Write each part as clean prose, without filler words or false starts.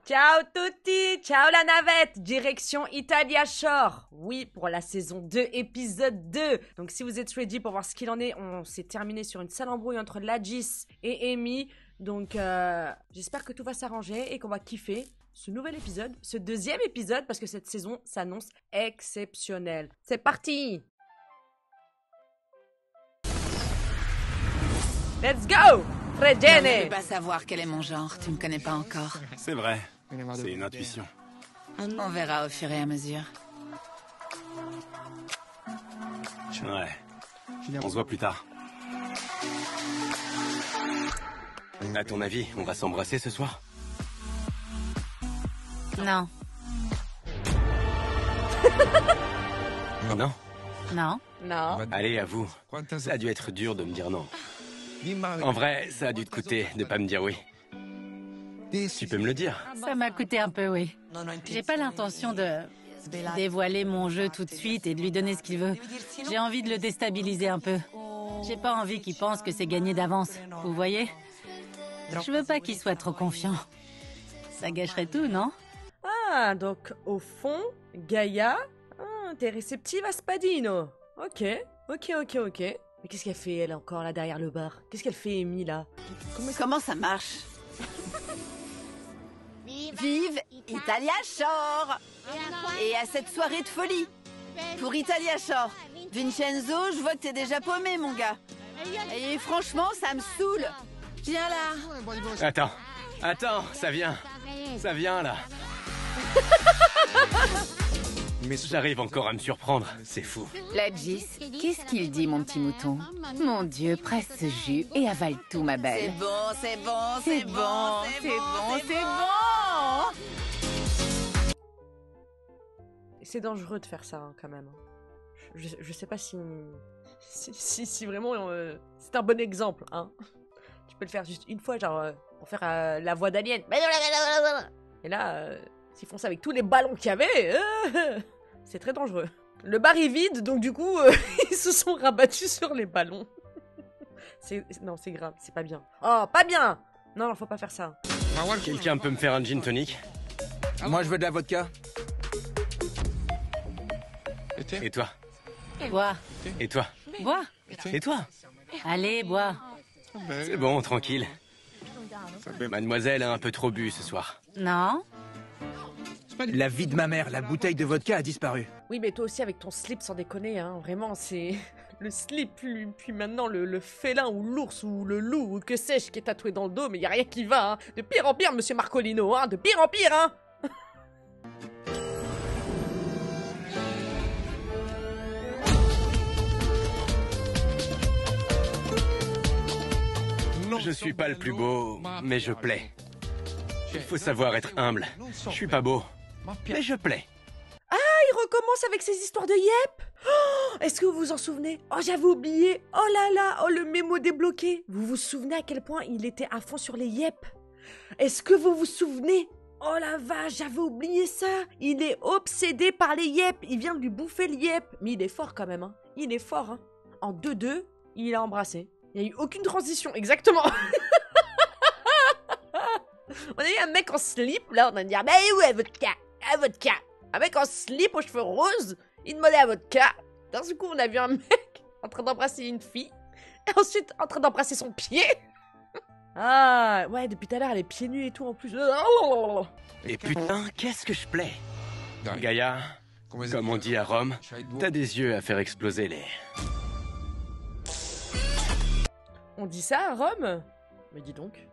Ciao tutti, ciao la navette, direction Italia Shore. Oui, pour la saison 2, épisode 2. Donc si vous êtes ready pour voir ce qu'il en est, on s'est terminé sur une sale embrouille entre Lagis et Amy. Donc j'espère que tout va s'arranger et qu'on va kiffer ce nouvel épisode, ce deuxième épisode, parce que cette saison s'annonce exceptionnelle. C'est parti! Let's go! Fregene! Je ne peux pas savoir quel est mon genre, tu me connais pas encore. C'est vrai, c'est une intuition. On verra au fur et à mesure. Ouais, on se voit plus tard. À ton avis, on va s'embrasser ce soir? Non. Non? Non. Non. Allez, avoue, ça a dû être dur de me dire non. En vrai, ça a dû te coûter de pas me dire oui. Tu peux me le dire? Ça m'a coûté un peu, oui. J'ai pas l'intention de dévoiler mon jeu tout de suite et de lui donner ce qu'il veut. J'ai envie de le déstabiliser un peu. J'ai pas envie qu'il pense que c'est gagné d'avance. Vous voyez? Je veux pas qu'il soit trop confiant. Ça gâcherait tout, non? Ah, donc au fond, Gaïa, t'es réceptive à Spadino. Ok. Mais qu'est-ce qu'elle fait, elle, encore, là, derrière le bar? Qu'est-ce qu'elle fait, Amy, là? Comment ça marche? Vive Italia Shore! Et à cette soirée de folie! Pour Italia Shore! Vincenzo, je vois que t'es déjà paumé, mon gars. Et franchement, ça me saoule. Viens là. Attends, ça vient là. J'arrive encore à me surprendre, c'est fou. Lagis, qu'est-ce qu'il dit, mon petit mouton? Mon Dieu, presse ce jus et avale tout, ma belle. C'est bon. C'est dangereux de faire ça, hein, quand même. Je sais pas si vraiment c'est un bon exemple, hein. Tu peux le faire juste une fois, genre, pour faire la voix d'Alien. Et là, s'ils font ça avec tous les ballons qu'il y avait, c'est très dangereux. Le bar est vide, donc du coup, ils se sont rabattus sur les ballons. Non, c'est grave, c'est pas bien. Oh, pas bien! Non, faut pas faire ça. Quelqu'un peut me faire un gin tonic? Moi, je veux de la vodka. Et toi? Bois. Et toi? Bois. Et toi? Allez, bois. C'est bon, tranquille. Mademoiselle a un peu trop bu ce soir. Non? La vie de ma mère, la bouteille de vodka a disparu. Oui, mais toi aussi avec ton slip, sans déconner, hein. Vraiment, c'est le slip, puis maintenant le félin ou l'ours ou le loup ou que sais-je qui est tatoué dans le dos, mais y a rien qui va, hein. De pire en pire, monsieur Marcolino, hein. De pire en pire, hein. Je suis pas le plus beau, mais je plais. Il faut savoir être humble. Je suis pas beau, mais je plais. Il recommence avec ses histoires de yep. Oh, est-ce que vous vous en souvenez? Oh, j'avais oublié. Oh là là, oh, le mémo débloqué. Vous vous souvenez à quel point il était à fond sur les yep? Est-ce que vous vous souvenez? Oh la vache, j'avais oublié ça. Il est obsédé par les yep. Il vient de lui bouffer le yep. Mais il est fort quand même, hein. Il est fort, hein. En 2-2, il a embrassé. Il n'y a eu aucune transition, exactement. On a eu un mec en slip, là, on a dit, ah, bah où est vodka? À vodka. Un mec en slip aux cheveux roses, il demandait à vodka. D'un seul coup, on a vu un mec en train d'embrasser une fille, et ensuite en train d'embrasser son pied. Ah, ouais, depuis tout à l'heure, elle est pieds nus et tout en plus. Et putain, qu'est-ce que je plais. Gaïa, comme on dit à Rome, t'as des yeux à faire exploser les... On dit ça à Rome? Mais dis donc.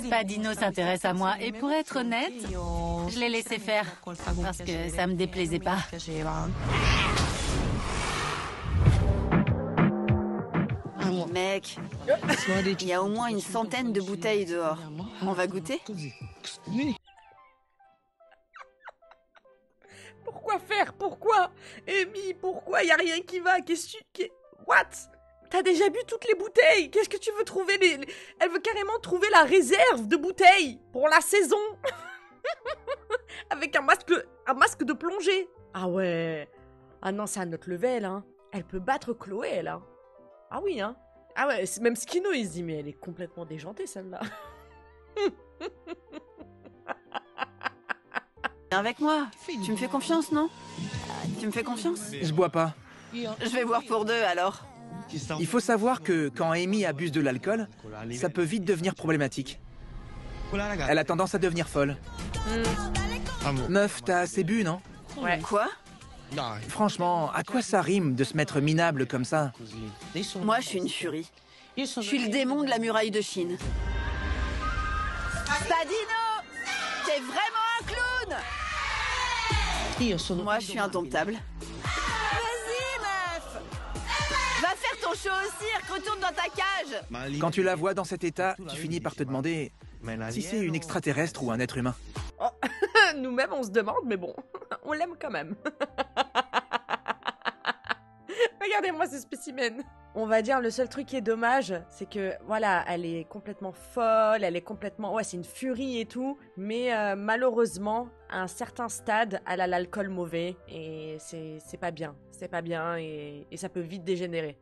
Spadino s'intéresse à moi et pour être honnête, je l'ai laissé faire parce que ça me déplaisait pas. Mec, il y a au moins une centaine de bouteilles dehors. On va goûter? Pourquoi faire? Pourquoi? Amy, pourquoi y a rien qui va? Qu'est-ce que tu... What? T'as déjà bu toutes les bouteilles. Qu'est-ce que tu veux trouver Elle veut carrément trouver la réserve de bouteilles pour la saison. Avec un masque de plongée. Ah ouais. Ah non, c'est à notre level, hein. Elle peut battre Chloé, elle, hein. Ah oui, hein. Ah ouais, même Skino, il se dit, mais elle est complètement déjantée, celle-là. Viens avec moi. Tu me fais confiance, non? Tu me fais confiance? Je bois pas. Je vais boire pour deux, alors. Il faut savoir que quand Amy abuse de l'alcool, ça peut vite devenir problématique. Elle a tendance à devenir folle. Meuf, t'as assez bu, non? Ouais. Quoi? Franchement, à quoi ça rime de se mettre minable comme ça? Moi, je suis une furie. Je suis le démon de la muraille de Chine. Spadino! T'es vraiment un clown! Moi, je suis indomptable. Vas-y, meuf! Va faire ton show au cirque, retourne dans ta cage! Quand tu la vois dans cet état, tu finis par te demander si c'est une extraterrestre ou un être humain. Oh. Nous-mêmes, on se demande, mais bon, on l'aime quand même. Regardez-moi ce spécimen. On va dire, le seul truc qui est dommage, c'est que, voilà, elle est complètement folle, elle est complètement... Ouais, c'est une furie et tout, mais malheureusement, à un certain stade, elle a l'alcool mauvais, et c'est pas bien. C'est pas bien, et ça peut vite dégénérer.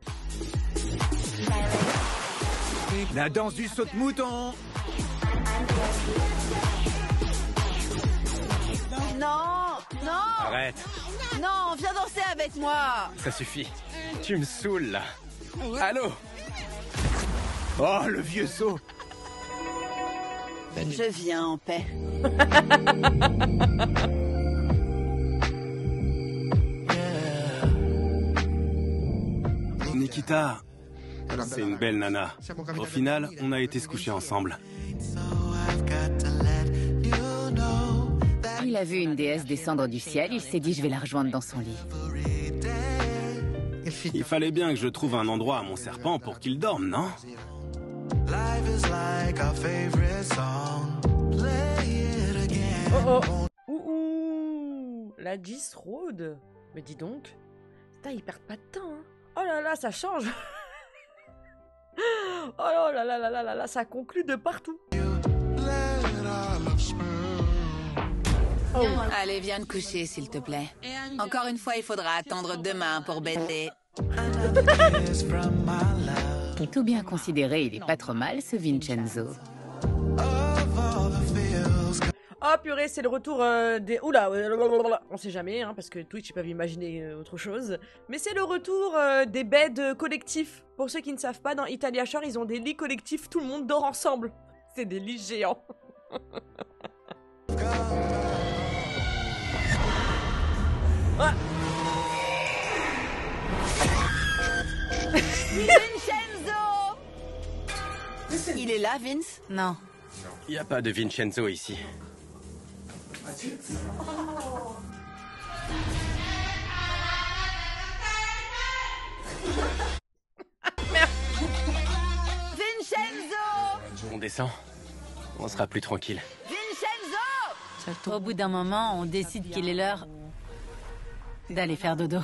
La danse du saute-mouton! Non! Non! Arrête, Non, viens danser avec moi! ça suffit. Tu me saoules, là. Allô? Oh, le vieux saut! Je viens en paix. Nikita, c'est une belle nana. Au final, on a été se coucher ensemble. Il a vu une déesse descendre du ciel, il s'est dit je vais la rejoindre dans son lit. Il fallait bien que je trouve un endroit à mon serpent pour qu'il dorme, non? Oh oh. Ouh, la 10 Road. Mais dis donc, putain, ils perdent pas de temps, hein. Oh là là, ça change. Oh là là là là là là, ça conclut de partout. Oh. Allez, viens te coucher, s'il te plaît. Encore une fois, il faudra attendre demain pour bêter. Tout bien considéré, il est pas trop mal ce Vincenzo. Oh purée, c'est le retour des... Oula, on sait jamais, hein, parce que Twitch, ils peuvent imaginer autre chose. Mais c'est le retour des beds collectifs. Pour ceux qui ne savent pas, dans Italia Shore, ils ont des lits collectifs, tout le monde dort ensemble. C'est des lits géants. Ah. Vincenzo! Il est là, Vince? Non. Y a pas de Vincenzo ici. Vincenzo! On descend. On sera plus tranquille. Vincenzo! Au bout d'un moment, on décide qu'il est l'heure d'aller faire dodo.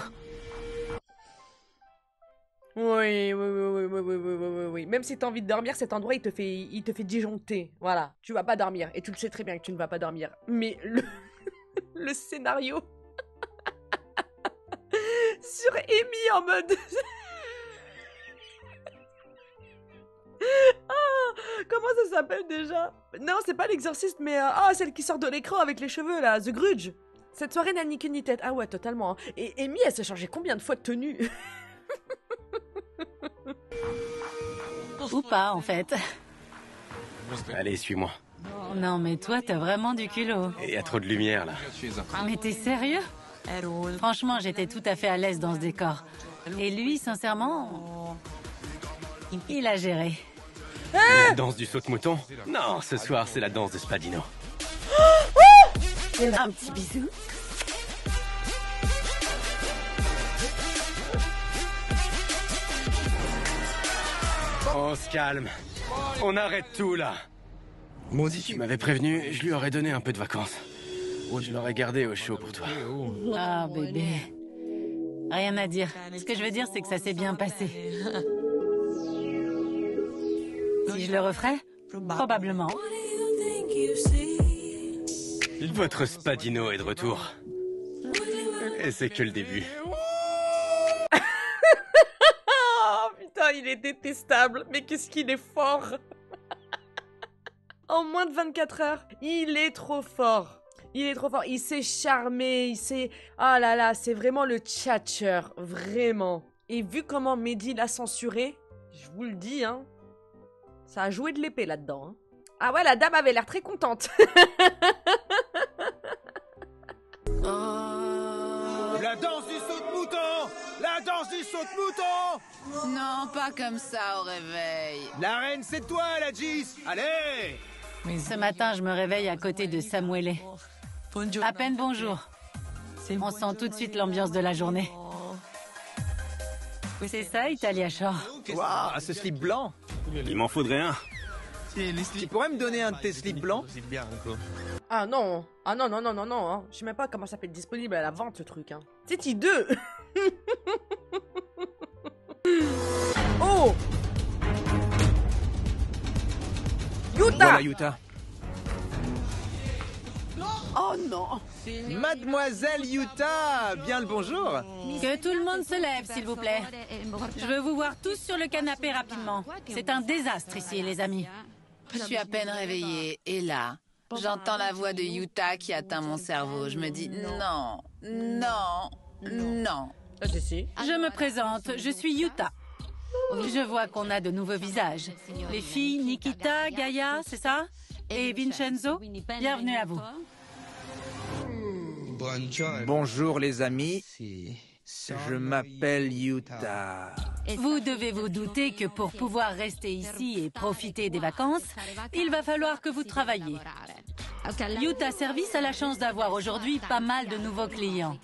Oui. Même si t'as envie de dormir, cet endroit, il te fait disjoncter. Voilà, tu vas pas dormir. Et tu le sais très bien que tu ne vas pas dormir. Mais le scénario... sur Amy en mode... comment ça s'appelle déjà? Non, c'est pas l'exorciste, mais... celle qui sort de l'écran avec les cheveux, là, The Grudge. Cette soirée n'a ni queue ni tête. Ah ouais, totalement. Hein. Et Amy, elle s'est changée combien de fois de tenue? Ou pas, en fait. Allez, suis-moi. Non, mais toi, t'as vraiment du culot. Il y a trop de lumière, là. Mais t'es sérieux? Franchement, j'étais tout à fait à l'aise dans ce décor. Et lui, sincèrement, il a géré. La danse du saute-mouton? Non, ce soir, c'est la danse de Spadino. Un petit bisou. On se calme. On arrête tout, là. Si tu m'avais prévenu, je lui aurais donné un peu de vacances. Je l'aurais gardé au chaud pour toi. Ah, bébé. Rien à dire. Ce que je veux dire, c'est que ça s'est bien passé. Si je le referais? Probablement. Votre Spadino est de retour. Et c'est que le début. Oh putain, il est détestable. Mais qu'est-ce qu'il est fort. En moins de 24 heures, il est trop fort. Il est trop fort. Il sait charmer, il sait... Ah là là, c'est vraiment le tchatcheur. Vraiment. Et vu comment Mehdi l'a censuré, je vous le dis, hein, ça a joué de l'épée là-dedans. Hein. Ah ouais, la dame avait l'air très contente. La danse du saute-mouton! La danse du saute-mouton! Non, pas comme ça au réveil. La reine, c'est toi, la Gis! Allez! Ce matin, je me réveille à côté de Samuele. À peine bonjour. On sent tout de suite l'ambiance de la journée. C'est ça, Italia Shore. Waouh, ce slip blanc. Il m'en faudrait un. Tu pourrais me donner un de tes slips blancs? Ah non. Ah non, non, non, non, non. Hein. Je sais même pas comment ça peut être disponible à la vente, ce truc. Hein. C'est I2. Oh, Yuta. Voilà, Yuta. Oh non. Mademoiselle Yuta, bien le bonjour. Que tout le monde se lève, s'il vous plaît. Je veux vous voir tous sur le canapé rapidement. C'est un désastre ici, les amis. Je suis à peine réveillée et là, j'entends la voix de Yuta qui atteint mon cerveau. Je me dis non, non, non. Ah, si. Je me présente, je suis Yuta. Je vois qu'on a de nouveaux visages. Les filles Nikita, Gaia, c'est ça? Et Vincenzo, bienvenue à vous. Bonjour les amis. Je m'appelle Yuta. Vous devez vous douter que pour pouvoir rester ici et profiter des vacances, il va falloir que vous travailliez. Yuta Service a la chance d'avoir aujourd'hui pas mal de nouveaux clients.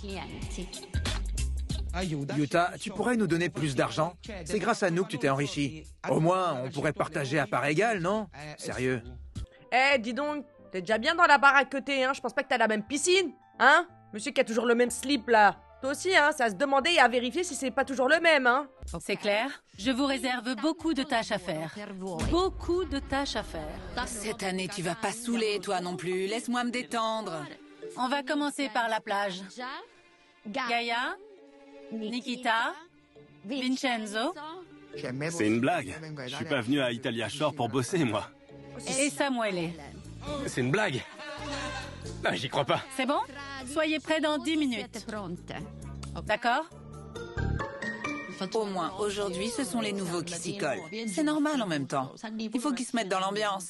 Yuta, tu pourrais nous donner plus d'argent? C'est grâce à nous que tu t'es enrichi. Au moins, on pourrait partager à part égale, non? Sérieux. Eh, dis donc, t'es déjà bien dans la baraque que t'es, hein. Je pense pas que t'as la même piscine, hein. Monsieur qui a toujours le même slip, là. Toi aussi, hein, c'est à se demander et à vérifier si c'est pas toujours le même, hein. C'est clair? Je vous réserve beaucoup de tâches à faire. Beaucoup de tâches à faire. Cette année, tu vas pas saouler, toi non plus. Laisse-moi me détendre. On va commencer par la plage. Gaia, Nikita, Vincenzo C'est une blague. Je suis pas venu à Italia Shore pour bosser, moi. et Samuele. C'est une blague. Non, j'y crois pas. C'est bon? Soyez prêts dans 10 minutes. D'accord? Au moins, aujourd'hui, ce sont les nouveaux qui s'y collent. C'est normal en même temps. Il faut qu'ils se mettent dans l'ambiance.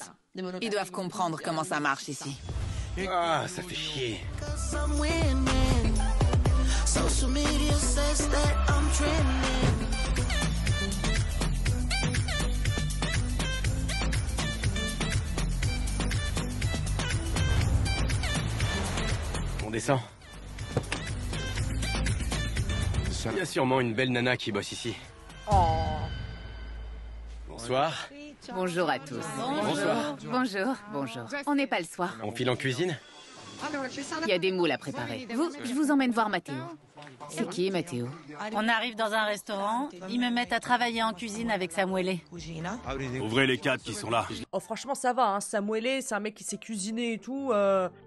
Ils doivent comprendre comment ça marche ici. Ah, ça fait chier. On descend. Il y a sûrement une belle nana qui bosse ici. Oh. Bonsoir. Bonjour à tous. Bonsoir. Bonjour, bonjour. On n'est pas le soir. On file en cuisine? Il y a des moules à préparer. Je vous emmène voir Matteo. C'est qui, Matteo? On arrive dans un restaurant, ils me mettent à travailler en cuisine avec Samuele. Ouvrez les cadres qui sont là. Oh, franchement, ça va, hein. Samuele, c'est un mec qui sait cuisiner et tout.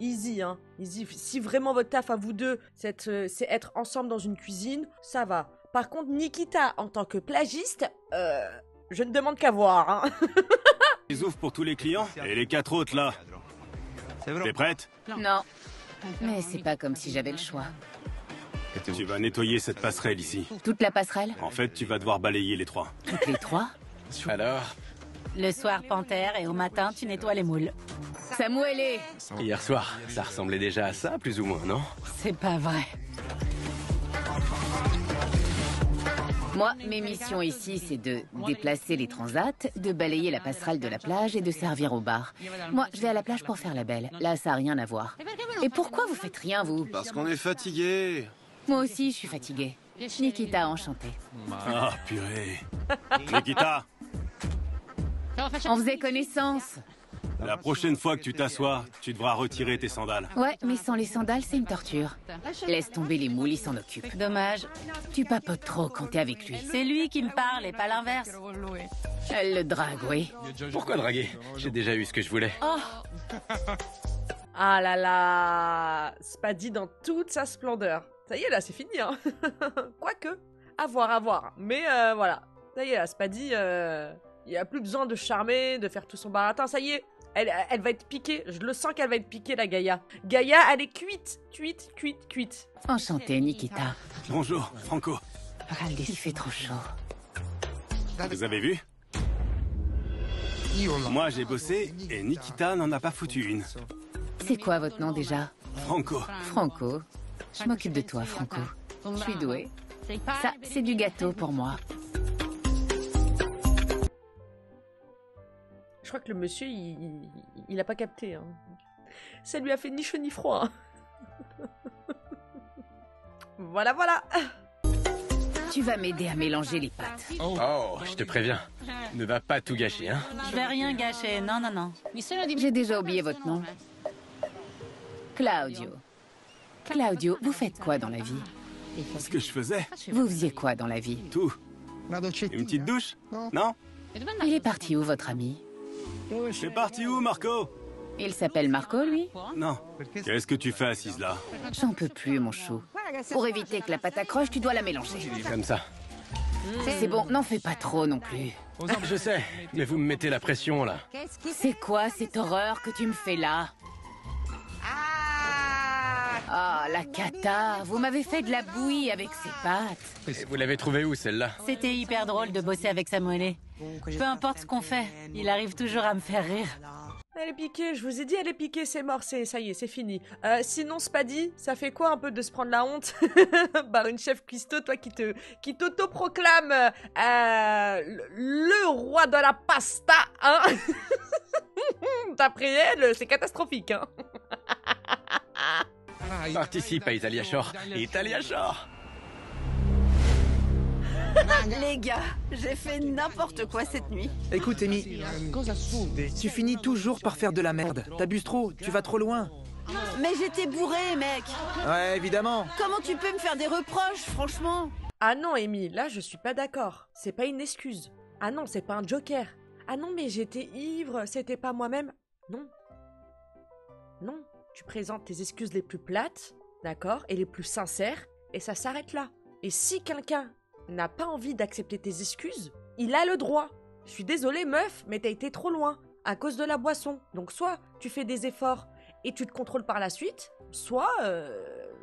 Easy, hein. Easy. Si vraiment votre taf à vous deux, c'est être ensemble dans une cuisine, ça va. Par contre, Nikita, en tant que plagiste, je ne demande qu'à voir, hein. Ils ouvrent pour tous les clients. Et les 4 autres, là. T'es prête? Non. Mais c'est pas comme si j'avais le choix. Tu vas nettoyer cette passerelle ici. Toute la passerelle? En fait, tu vas devoir balayer les 3. Toutes les 3? Alors? Le soir, panthère, et au matin, tu nettoies les moules. Samuele! Hier soir, ça ressemblait déjà à ça, plus ou moins, non? C'est pas vrai. Moi, mes missions ici, c'est de déplacer les transats, de balayer la passerelle de la plage et de servir au bar. Moi, je vais à la plage pour faire la belle. Là, ça n'a rien à voir. Et pourquoi vous faites rien, vous? Parce qu'on est fatigué. Moi aussi, je suis fatiguée. Nikita, enchanté. Ah, purée. Nikita, On faisait connaissance. la prochaine fois que tu t'assois, tu devras retirer tes sandales. Ouais, mais sans les sandales, c'est une torture. Laisse tomber les moules, il s'en occupe. Dommage. Tu papotes trop quand t'es avec lui. C'est lui qui me parle et pas l'inverse. Elle le drague, oui. Pourquoi draguer? J'ai déjà eu ce que je voulais. Oh, Ah là là, Spadi dans toute sa splendeur. Ça y est, là, c'est fini, hein. Quoique, à voir. Mais voilà. Ça y est, Spadi, il n'y a plus besoin de charmer, de faire tout son baratin. Ça y est, elle va être piquée. Je le sens qu'elle va être piquée, la Gaïa. Gaïa, elle est cuite. Cuite. Enchantée, Nikita. Bonjour, Franco. Il fait trop chaud. Vous avez vu? Moi, j'ai bossé et Nikita n'en a pas foutu une. C'est quoi votre nom déjà? Franco. Franco. Je m'occupe de toi, Franco. Je suis douée. Ça, c'est du gâteau pour moi. Je crois que le monsieur, il a pas capté. Hein. Ça lui a fait ni chaud ni froid. Hein. Voilà. Tu vas m'aider à mélanger les pâtes. Oh, je te préviens. Ne va pas tout gâcher, hein. Je vais rien gâcher, non. J'ai déjà oublié votre nom. Claudio. Claudio, vous faites quoi dans la vie? Ce que je faisais, Vous faisiez quoi dans la vie? tout. Une petite douche? Non? Il est parti où, votre ami? C'est parti où, Marco? Il s'appelle Marco, lui? Non. Qu'est-ce que tu fais assise là? J'en peux plus, mon chou. Pour éviter que la pâte accroche, tu dois la mélanger. Comme ça. C'est bon, n'en fais pas trop non plus. Je sais, mais vous me mettez la pression, là. C'est quoi cette horreur que tu me fais là? Ah, la cata! Vous m'avez fait de la bouillie avec ces pâtes. Et vous l'avez trouvée où, celle-là? C'était hyper drôle de bosser avec Samuele. Peu importe ce qu'on fait, il arrive toujours à me faire rire. Elle est piquée, je vous ai dit, elle est piquée, c'est mort, ça y est, c'est fini. Sinon, Spadi, ça fait quoi un peu de se prendre la honte par une chef cuistot, toi, qui t'auto-proclame le roi de la pasta, hein? D'après elle, c'est catastrophique, hein? Participe à Italia Shore. Italia Shore! Les gars, j'ai fait n'importe quoi cette nuit. Écoute, Amy, tu finis toujours par faire de la merde. T'abuses trop, tu vas trop loin. Mais j'étais bourré, mec. Ouais, évidemment. Comment tu peux me faire des reproches, franchement? Ah non, Amy, là, je suis pas d'accord. C'est pas une excuse. Ah non, c'est pas un joker. Ah non, mais j'étais ivre, c'était pas moi-même. Non. Non, tu présentes tes excuses les plus plates, d'accord, et les plus sincères, et ça s'arrête là. Et si quelqu'un n'a pas envie d'accepter tes excuses, il a le droit. Je suis désolée, meuf, mais t'as été trop loin, à cause de la boisson. Donc soit tu fais des efforts et tu te contrôles par la suite, soit,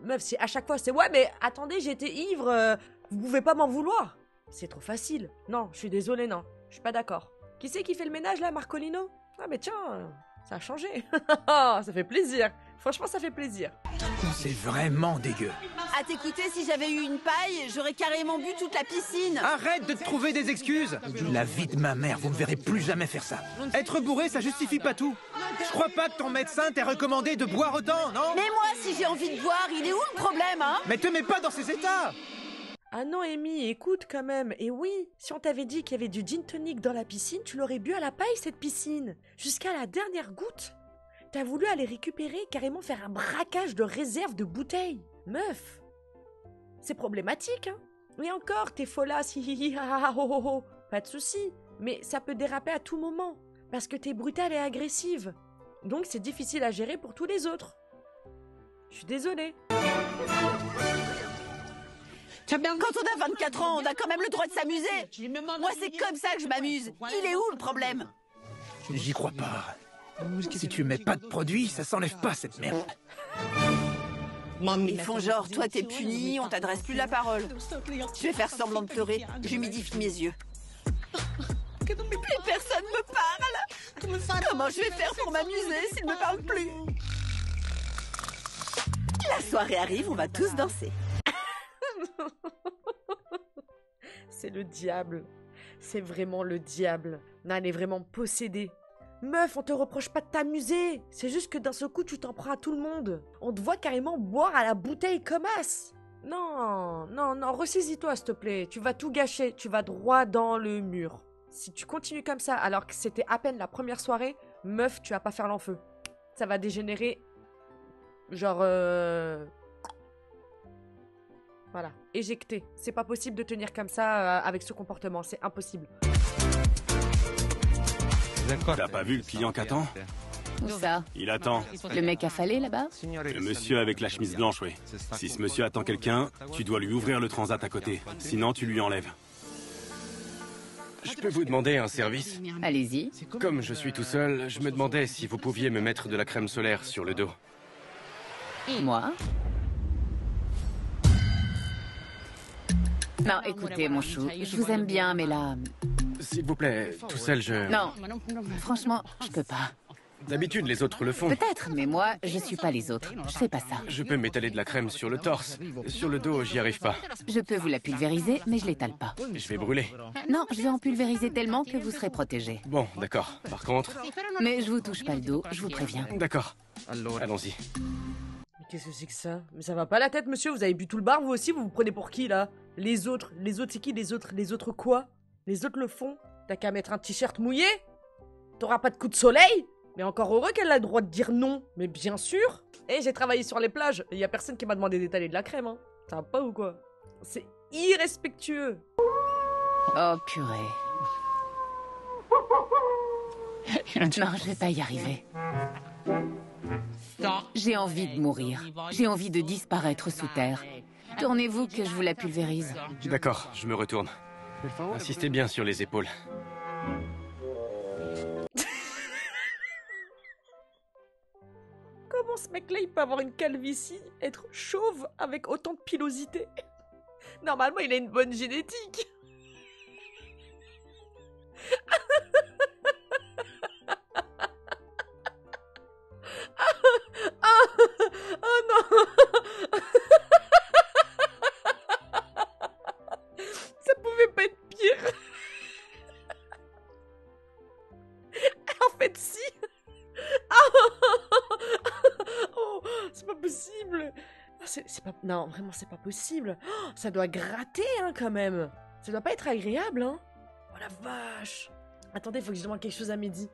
meuf, si à chaque fois c'est « Ouais, mais attendez, j'étais ivre, vous pouvez pas m'en vouloir !» C'est trop facile. Non, je suis désolée, non, je suis pas d'accord. Qui c'est qui fait le ménage là, Marcolino? Ah mais tiens, ça a changé. Ça fait plaisir. Franchement, ça fait plaisir. C'est vraiment dégueu. À t'écouter, si j'avais eu une paille, j'aurais carrément bu toute la piscine. Arrête de te trouver des excuses. La vie de ma mère, vous me verrez plus jamais faire ça. Être bourré, ça justifie pas tout. Je crois pas que ton médecin t'ait recommandé de boire autant, non? Mais moi, si j'ai envie de boire, il est où le problème, hein? Mais te mets pas dans ces états. Ah non, Amy, écoute quand même. Et oui, si on t'avait dit qu'il y avait du gin tonic dans la piscine, tu l'aurais bu à la paille, cette piscine. Jusqu'à la dernière goutte. T'as voulu aller récupérer, carrément faire un braquage de réserve de bouteilles. Meuf, c'est problématique, hein. Et encore, t'es folasse, hihihi, ha ha, ho ho ho. Pas de souci, mais ça peut déraper à tout moment. Parce que t'es brutale et agressive. Donc c'est difficile à gérer pour tous les autres. Je suis désolée. Quand on a 24 ans, on a quand même le droit de s'amuser. Moi, c'est comme ça que je m'amuse. Il est où le problème? J'y crois pas. Si tu mets pas de produit, ça s'enlève pas cette merde. Ils font genre, toi t'es puni, on t'adresse plus la parole. Je vais faire semblant de pleurer, j'humidifie mes yeux. Plus personne me parle. Comment je vais faire pour m'amuser s'ils me parlent plus? La soirée arrive, on va tous danser. C'est le diable. C'est vraiment le diable. Non, elle est vraiment possédée. Meuf, on te reproche pas de t'amuser. C'est juste que d'un seul coup, tu t'en prends à tout le monde. On te voit carrément boire à la bouteille comme as. Non, ressaisis-toi, s'il te plaît. Tu vas tout gâcher. Tu vas droit dans le mur. Si tu continues comme ça, alors que c'était à peine la première soirée, meuf, tu vas pas faire l'enfeu. Ça va dégénérer. Genre, voilà, éjecté. C'est pas possible de tenir comme ça avec ce comportement. C'est impossible. T'as pas vu le client qu'attend? Où ça? Il attend. Le mec affalé là-bas? Le monsieur avec la chemise blanche, oui. Si ce monsieur attend quelqu'un, tu dois lui ouvrir le transat à côté. Sinon, tu lui enlèves. Je peux vous demander un service? Allez-y. Comme je suis tout seul, je me demandais si vous pouviez me mettre de la crème solaire sur le dos. Moi? Non, écoutez, mon chou, je vous aime bien, mais là... S'il vous plaît, tout seul, je... Non, franchement, je peux pas. D'habitude, les autres le font. Peut-être, mais moi, je suis pas les autres. Je fais pas ça. Je peux m'étaler de la crème sur le torse. Sur le dos, j'y arrive pas. Je peux vous la pulvériser, mais je l'étale pas. Je vais brûler. Non, je vais en pulvériser tellement que vous serez protégé. Bon, d'accord. Par contre... Mais je vous touche pas le dos, je vous préviens. D'accord. Allons-y. Mais qu'est-ce que c'est que ça? Mais ça va pas la tête, monsieur? Vous avez bu tout le bar, vous aussi? Vous vous prenez pour qui, là? Les autres, c'est qui les autres? Les autres quoi? Les autres le font? T'as qu'à mettre un t-shirt mouillé? T'auras pas de coup de soleil? Mais encore heureux qu'elle a le droit de dire non. Mais bien sûr. Eh, j'ai travaillé sur les plages. Il y a personne qui m'a demandé d'étaler de la crème, hein. Ça va pas ou quoi? C'est irrespectueux. Oh, purée. Non, je vais pas y arriver. J'ai envie de mourir. J'ai envie de disparaître sous terre. Tournez-vous que je vous la pulvérise. D'accord, je me retourne. Insistez bien sur les épaules. Comment ce mec-là, il peut avoir une calvitie, être chauve avec autant de pilosité? Normalement, il a une bonne génétique. Oh non. Ça pouvait pas être pire. En fait, si. Oh, c'est pas possible. C'est pas... Non, vraiment, c'est pas possible. Oh, ça doit gratter, hein, quand même. Ça doit pas être agréable, hein. Oh la vache. Attendez, faut que je demande quelque chose à Mehdi.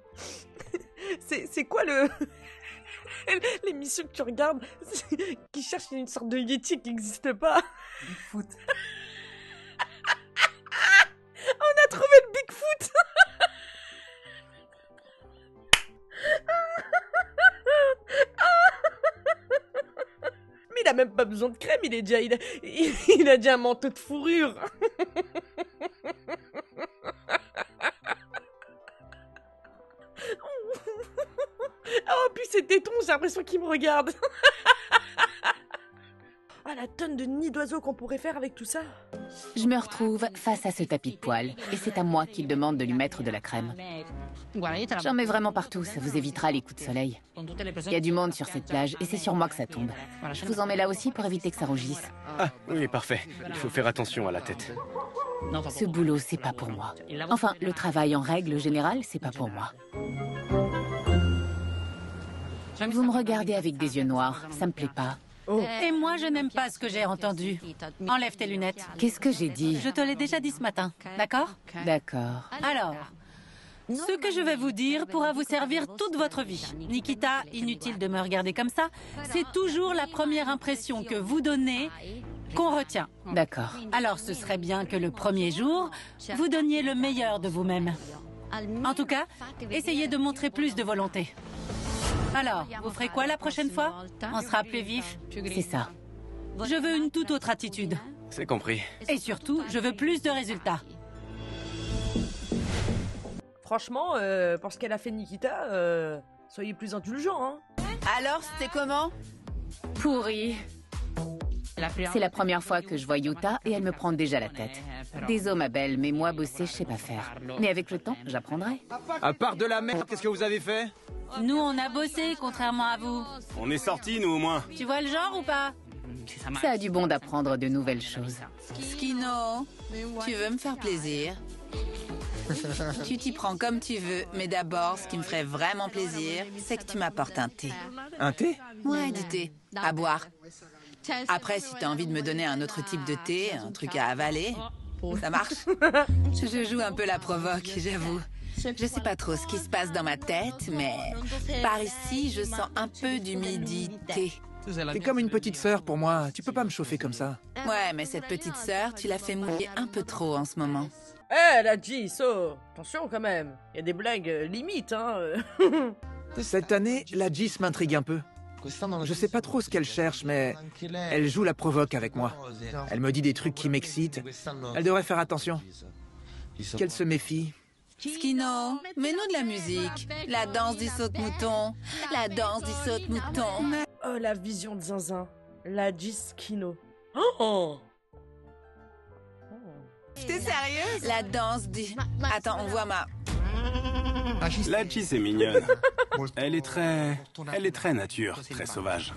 C'est quoi le... l'émission que tu regardes qui cherche une sorte de Yeti qui n'existe pas? Bigfoot. On a trouvé le Bigfoot. Mais il a même pas besoin de crème, il a déjà un manteau de fourrure. Oh, puis ses tétons, j'ai l'impression qu'il me regarde. Ah, la tonne de nids d'oiseaux qu'on pourrait faire avec tout ça. Je me retrouve face à ce tapis de poils, et c'est à moi qu'il demande de lui mettre de la crème. J'en mets vraiment partout, ça vous évitera les coups de soleil. Il y a du monde sur cette plage, et c'est sur moi que ça tombe. Je vous en mets là aussi pour éviter que ça rougisse. Ah, oui, parfait. Il faut faire attention à la tête. Ce boulot, c'est pas pour moi. Enfin, le travail en règle générale, c'est pas pour moi. Vous me regardez avec des yeux noirs, ça me plaît pas. Oh. Et moi, je n'aime pas ce que j'ai entendu. Enlève tes lunettes. Qu'est-ce que j'ai dit? Je te l'ai déjà dit ce matin, d'accord? D'accord. Alors, ce que je vais vous dire pourra vous servir toute votre vie. Nikita, inutile de me regarder comme ça, c'est toujours la première impression que vous donnez qu'on retient. D'accord. Alors, ce serait bien que le premier jour, vous donniez le meilleur de vous-même. En tout cas, essayez de montrer plus de volonté. Alors, vous ferez quoi la prochaine fois? On sera plus vif? C'est ça. Je veux une toute autre attitude. C'est compris. Et surtout, je veux plus de résultats. Franchement, pour ce qu'elle a fait Nikita, soyez plus indulgents, hein. Alors, c'était comment? Pourri. C'est la première fois que je vois Yuta et elle me prend déjà la tête. Désolé ma belle, mais moi bosser, je sais pas faire. Mais avec le temps, j'apprendrai. À part de la merde, qu'est-ce que vous avez fait? Nous, on a bossé, contrairement à vous. On est sortis, nous, au moins. Tu vois le genre ou pas? Ça a du bon d'apprendre de nouvelles choses. Skino, tu veux me faire plaisir? Tu t'y prends comme tu veux, mais d'abord, ce qui me ferait vraiment plaisir, c'est que tu m'apportes un thé. Un thé? Ouais, du thé. À boire. Après, si t'as envie de me donner un autre type de thé, un truc à avaler, ça marche. Je joue un peu la provoque, j'avoue. Je sais pas trop ce qui se passe dans ma tête, mais par ici, je sens un peu d'humidité. T'es comme une petite sœur pour moi, tu peux pas me chauffer comme ça. Ouais, mais cette petite sœur, tu l'as fait mouiller un peu trop en ce moment. Eh, la G, attention quand même. Il y a des blagues limites, hein. Cette année, la Gis m'intrigue un peu. Je sais pas trop ce qu'elle cherche, mais elle joue la provoque avec moi. Elle me dit des trucs qui m'excitent. Elle devrait faire attention. qu'elle se méfie. Skino, mets-nous de la musique. La danse du saute-mouton. La danse du saute-mouton. Oh, la vision de Zinzin. La Giskino. Oh! T'es sérieux? La danse du... Attends, on voit ma... La Gis est mignonne. Elle est très nature, très sauvage.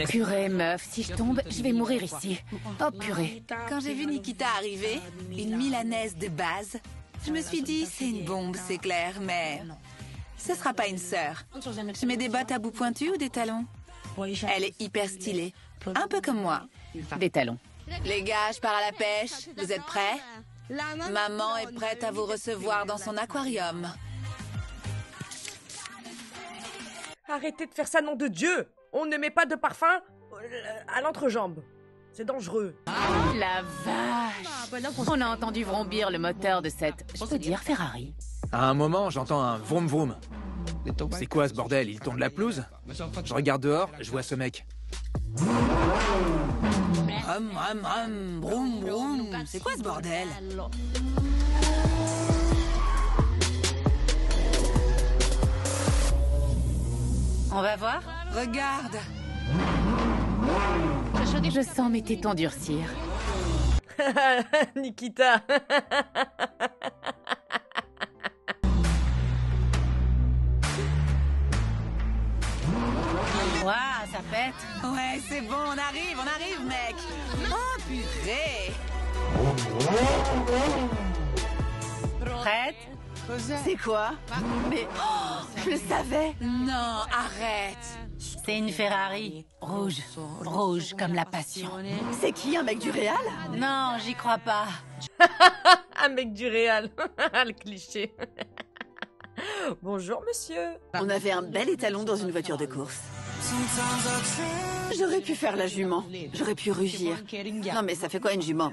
Purée, meuf, si je tombe, je vais mourir ici. Oh, purée. Quand j'ai vu Nikita arriver, une Milanaise de base, je me suis dit, c'est une bombe, c'est clair, mais... ce sera pas une sœur. Je mets des bottes à bout pointu ou des talons? Elle est hyper stylée. Un peu comme moi. Des talons. Les gars, je pars à la pêche. Vous êtes prêts? Maman est prête à vous recevoir dans son aquarium. Arrêtez de faire ça, nom de Dieu! On ne met pas de parfum à l'entrejambe. C'est dangereux. La vache! On a entendu vrombir le moteur de cette, je peux dire, Ferrari. À un moment, j'entends un vroom vroom. C'est quoi ce bordel? Il tourne la pelouse? Je regarde dehors, je vois ce mec. Broum, broum. C'est quoi ce bordel? On va voir? Regarde. Je sens mes tétons durcir. Nikita. Waouh, ça pète. Ouais, c'est bon, on arrive, mec. Oh, purée. Prête? C'est quoi? Mais je le savais. Non, arrête. C'est une Ferrari. Rouge. Rouge comme la passion. C'est qui, un mec du Réal? Non, j'y crois pas. Un mec du Réal. Le cliché. Bonjour, monsieur. On avait un bel étalon dans une voiture de course. J'aurais pu faire la jument. J'aurais pu rugir. Non, mais ça fait quoi une jument?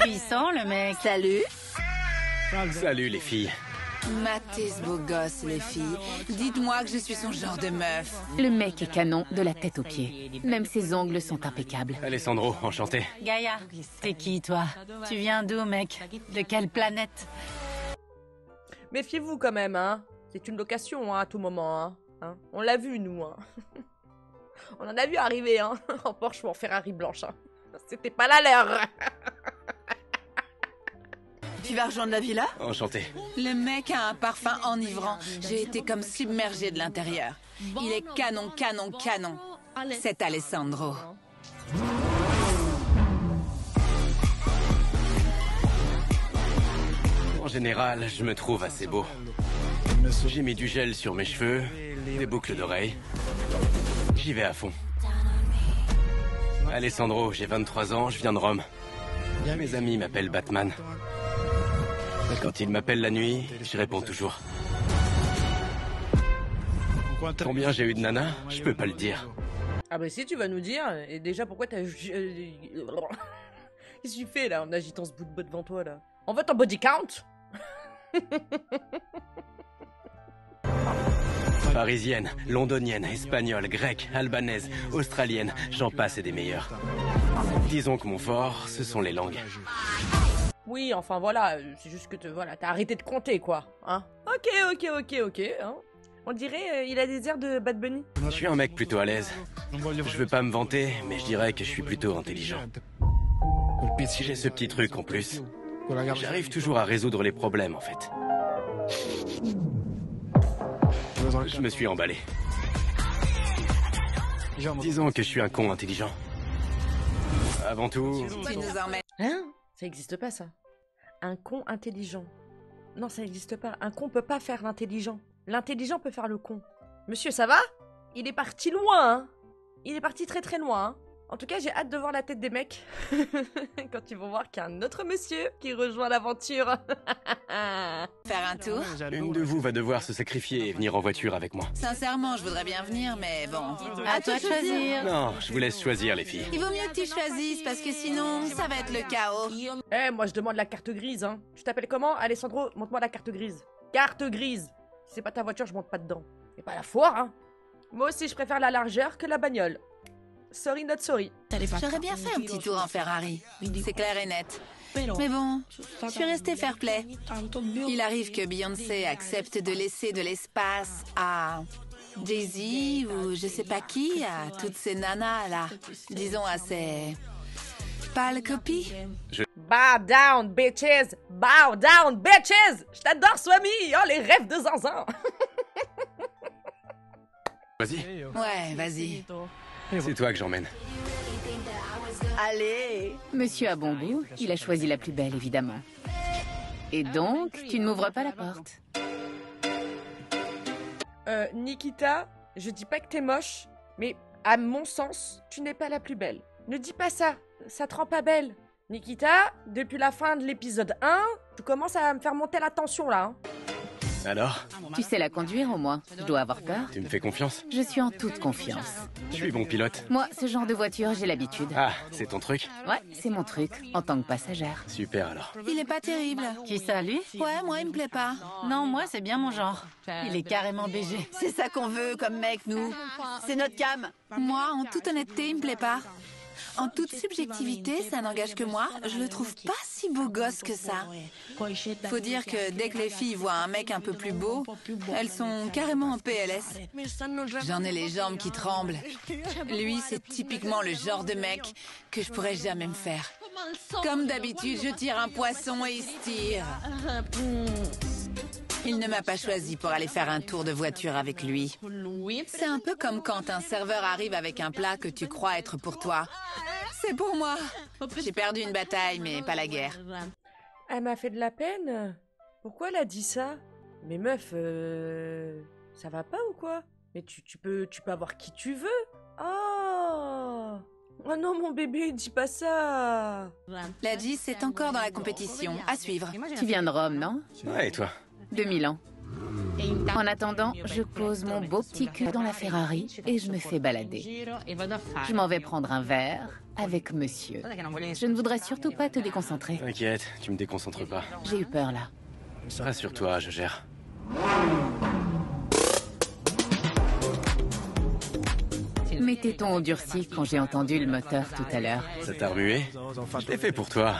Puissant, le mec. Salut. Salut les filles. Matez ce beau gosse, les filles. Dites-moi que je suis son genre de meuf. Le mec est canon de la tête aux pieds. Même ses ongles sont impeccables. Alessandro, enchanté. Gaïa, t'es qui, toi? Tu viens d'où, mec? De quelle planète? Méfiez-vous quand même, hein. C'est une location, hein, à tout moment, hein. On l'a vu, nous, hein. On en a vu arriver, hein. En Porsche ou en Ferrari blanche, hein. C'était pas la leur. Tu vas rejoindre la villa? Enchanté. Le mec a un parfum enivrant. J'ai été comme submergée de l'intérieur. Il est canon, canon, canon. C'est Alessandro. En général, je me trouve assez beau. J'ai mis du gel sur mes cheveux, des boucles d'oreilles. J'y vais à fond. Alessandro, j'ai 23 ans, je viens de Rome. Mes amis m'appellent Batman. Quand ils m'appellent la nuit, je réponds toujours. Combien j'ai eu de nanas? Je peux pas le dire. Ah bah si, tu vas nous dire. Et déjà, pourquoi t'as... Qu'est-ce que tu fais, là, en agitant ce bout de bois devant toi, là? On veut ton body count? Parisienne, londonienne, espagnole, grecque, albanaise, australienne, j'en passe et des meilleurs. Disons que mon fort, ce sont les langues. Oui, enfin voilà, c'est juste que voilà, t'as arrêté de compter, quoi, hein. Ok, hein. On dirait, il a des airs de Bad Bunny. Je suis un mec plutôt à l'aise. Je veux pas me vanter, mais je dirais que je suis plutôt intelligent. J'ai ce petit truc en plus. J'arrive toujours à résoudre les problèmes, en fait. Je me suis emballé. Disons que je suis un con intelligent. Avant tout... Tu nous emmènes. Hein? Ça existe pas, ça. Un con intelligent. Non, ça n'existe pas. Un con peut pas faire l'intelligent. L'intelligent peut faire le con. Monsieur, ça va? Il est parti loin, hein. Il est parti très très loin, hein. En tout cas, j'ai hâte de voir la tête des mecs quand ils vont voir qu'il y a un autre monsieur qui rejoint l'aventure. Faire un tour? Une de vous va devoir se sacrifier et venir en voiture avec moi. Sincèrement, je voudrais bien venir, mais bon. À toi de choisir. Non, je vous laisse choisir, les filles. Il vaut mieux que tu choisisses, parce que sinon, ça va être le chaos. Eh, moi je demande la carte grise, hein. Tu t'appelles comment? Alessandro, montre-moi la carte grise. Carte grise! Si c'est pas ta voiture, je monte pas dedans. C'est pas la foire, hein. Moi aussi, je préfère la largeur que la bagnole. sorry not sorry. J'aurais bien fait un petit tour en Ferrari. C'est clair et net. Mais bon, je suis restée fair play. Il arrive que Beyoncé accepte de laisser de l'espace à Jay-Z ou je sais pas qui, à toutes ces nanas là. Disons à ces pâles copies. Bow down, bitches! Bow down, bitches! Je t'adore, Swami! Oh, les rêves de Zanzan! Vas-y. Ouais, vas-y. C'est toi que j'emmène. Allez. Monsieur a bon goût, il a choisi la plus belle, évidemment. Et donc, tu ne m'ouvres pas la porte. Nikita, je dis pas que t'es moche, mais à mon sens, tu n'es pas la plus belle. Ne dis pas ça, ça te rend pas belle. Nikita, depuis la fin de l'épisode 1, tu commences à me faire monter la tension là. Hein. Alors? Tu sais la conduire au moins. Je dois avoir peur. Tu me fais confiance? Je suis en toute confiance. Je suis bon pilote. Moi, ce genre de voiture, j'ai l'habitude. Ah, c'est ton truc? Ouais, c'est mon truc, en tant que passagère. Super alors. Il est pas terrible. Qui ça, lui? Ouais, moi, il me plaît pas. Non, moi, c'est bien mon genre. Il est carrément BG. C'est ça qu'on veut comme mec, nous. C'est notre cam. Moi, en toute honnêteté, il me plaît pas. En toute subjectivité, ça n'engage que moi, je le trouve pas si beau gosse que ça. Faut dire que dès que les filles voient un mec un peu plus beau, elles sont carrément en PLS. J'en ai les jambes qui tremblent. Lui, c'est typiquement le genre de mec que je pourrais jamais me faire. Comme d'habitude, je tire un poisson et il se tire. Il ne m'a pas choisi pour aller faire un tour de voiture avec lui. C'est un peu comme quand un serveur arrive avec un plat que tu crois être pour toi. C'est pour moi. J'ai perdu une bataille, mais pas la guerre. Elle m'a fait de la peine. Pourquoi elle a dit ça? Mais meuf, ça va pas ou quoi? Mais tu peux avoir qui tu veux. Oh! Oh non, mon bébé, dis pas ça. La G, c'est encore dans la compétition. À suivre. Tu viens de Rome, non? Ouais, et toi? 2000 ans. En attendant, je pose mon beau petit cul dans la Ferrari et je me fais balader. Je m'en vais prendre un verre avec monsieur. Je ne voudrais surtout pas te déconcentrer. T'inquiète, tu me déconcentres pas. J'ai eu peur là. Rassure-toi, je gère. Mes tétons ont durci quand j'ai entendu le moteur tout à l'heure. Ça t'a remué? Je l'ai fait pour toi.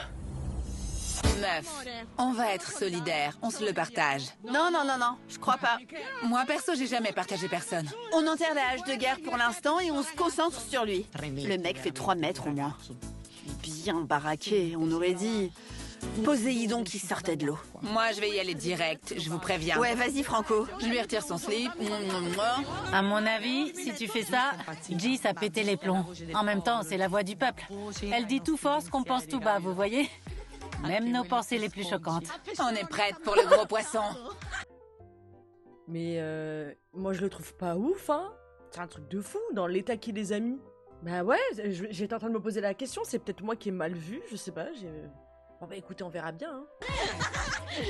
Meuf, on va être solidaires, on se le partage. Non, je crois pas. Moi, perso, j'ai jamais partagé personne. On enterre la hache de guerre pour l'instant et on se concentre sur lui. Le mec fait 3 mètres au moins. Bien baraqué, on aurait dit Poséidon qui sortait de l'eau. Moi, je vais y aller direct, je vous préviens. Ouais, vas-y, Franco. Je lui retire son slip. À mon avis, si tu fais ça, G, ça pétait les plombs. En même temps, c'est la voix du peuple. Elle dit tout fort ce qu'on pense tout bas, vous voyez? Même nos pensées les plus choquantes. On est prête pour le gros poisson. Mais moi je le trouve pas ouf, hein. C'est un truc de fou dans l'état qu'il les a mis. Bah ouais, j'étais en train de me poser la question, c'est peut-être moi qui ai mal vu, je sais pas. Bon bah écoutez, on verra bien. Hein.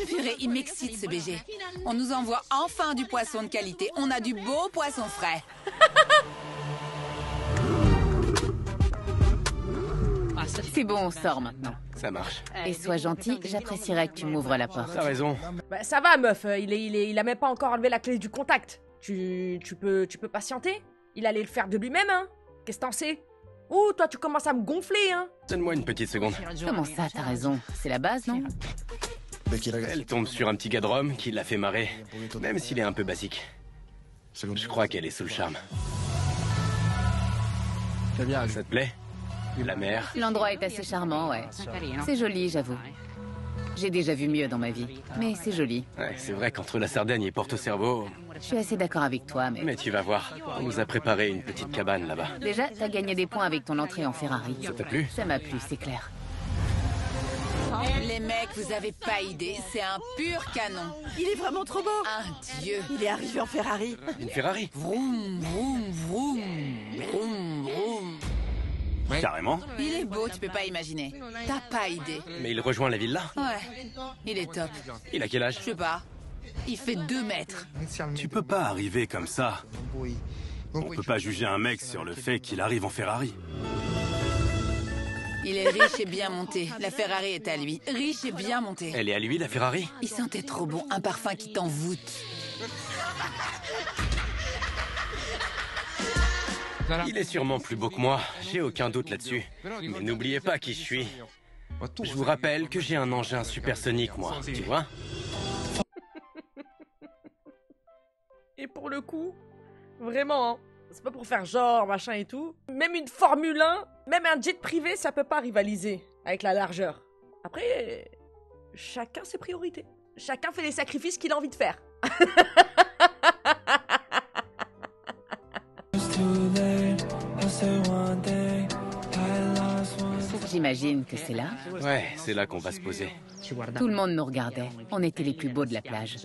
Purée, il m'excite ce BG. On nous envoie enfin du poisson de qualité. On a du beau poisson frais. C'est bon, on sort maintenant. Ça marche. Et sois gentil, j'apprécierais que tu m'ouvres la porte. T'as raison. Bah ça va meuf, il a même pas encore enlevé la clé du contact. Tu peux patienter? Il allait le faire de lui-même, hein. Qu'est-ce que t'en sais? Ouh, toi tu commences à me gonfler, hein. Donne-moi une petite seconde. Comment ça, t'as raison? C'est la base, non? Elle tombe sur un petit gars de Rome qui l'a fait marrer, même s'il est un peu basique. Je crois qu'elle est sous le charme. Ça te plaît? La mer? L'endroit est assez charmant, ouais. C'est joli, j'avoue. J'ai déjà vu mieux dans ma vie, mais c'est joli. Ouais, c'est vrai qu'entre la Sardaigne et Porto Cervo... Je suis assez d'accord avec toi, mais... Mais tu vas voir, on nous a préparé une petite cabane là-bas. Déjà, t'as gagné des points avec ton entrée en Ferrari. Ça t'a plu? Ça m'a plu, c'est clair. Les mecs, vous avez pas idée, c'est un pur canon. Il est vraiment trop beau. Un dieu. Il est arrivé en Ferrari. Une Ferrari? Vroom, vroom, vroom. Vroom, vroom. Carrément. Il est beau, tu peux pas imaginer. T'as pas idée. Mais il rejoint la villa? Ouais, il est top. Il a quel âge? Je sais pas. Il fait 2 mètres. Tu peux pas arriver comme ça. On peut pas juger un mec sur le fait qu'il arrive en Ferrari. Il est riche et bien monté. La Ferrari est à lui. Riche et bien monté. Elle est à lui, la Ferrari? Il sentait trop bon, un parfum qui t'envoûte. Il est sûrement plus beau que moi, j'ai aucun doute là-dessus. Mais n'oubliez pas qui je suis. Je vous rappelle que j'ai un engin supersonique, moi, tu vois? Et pour le coup, vraiment, hein, c'est pas pour faire genre, machin et tout. Même une Formule 1, même un jet privé, ça peut pas rivaliser avec la largeur. Après, chacun ses priorités. Chacun fait les sacrifices qu'il a envie de faire. J'imagine que c'est là. Ouais, c'est là qu'on va se poser. Tout le monde nous regardait. On était les plus beaux de la plage.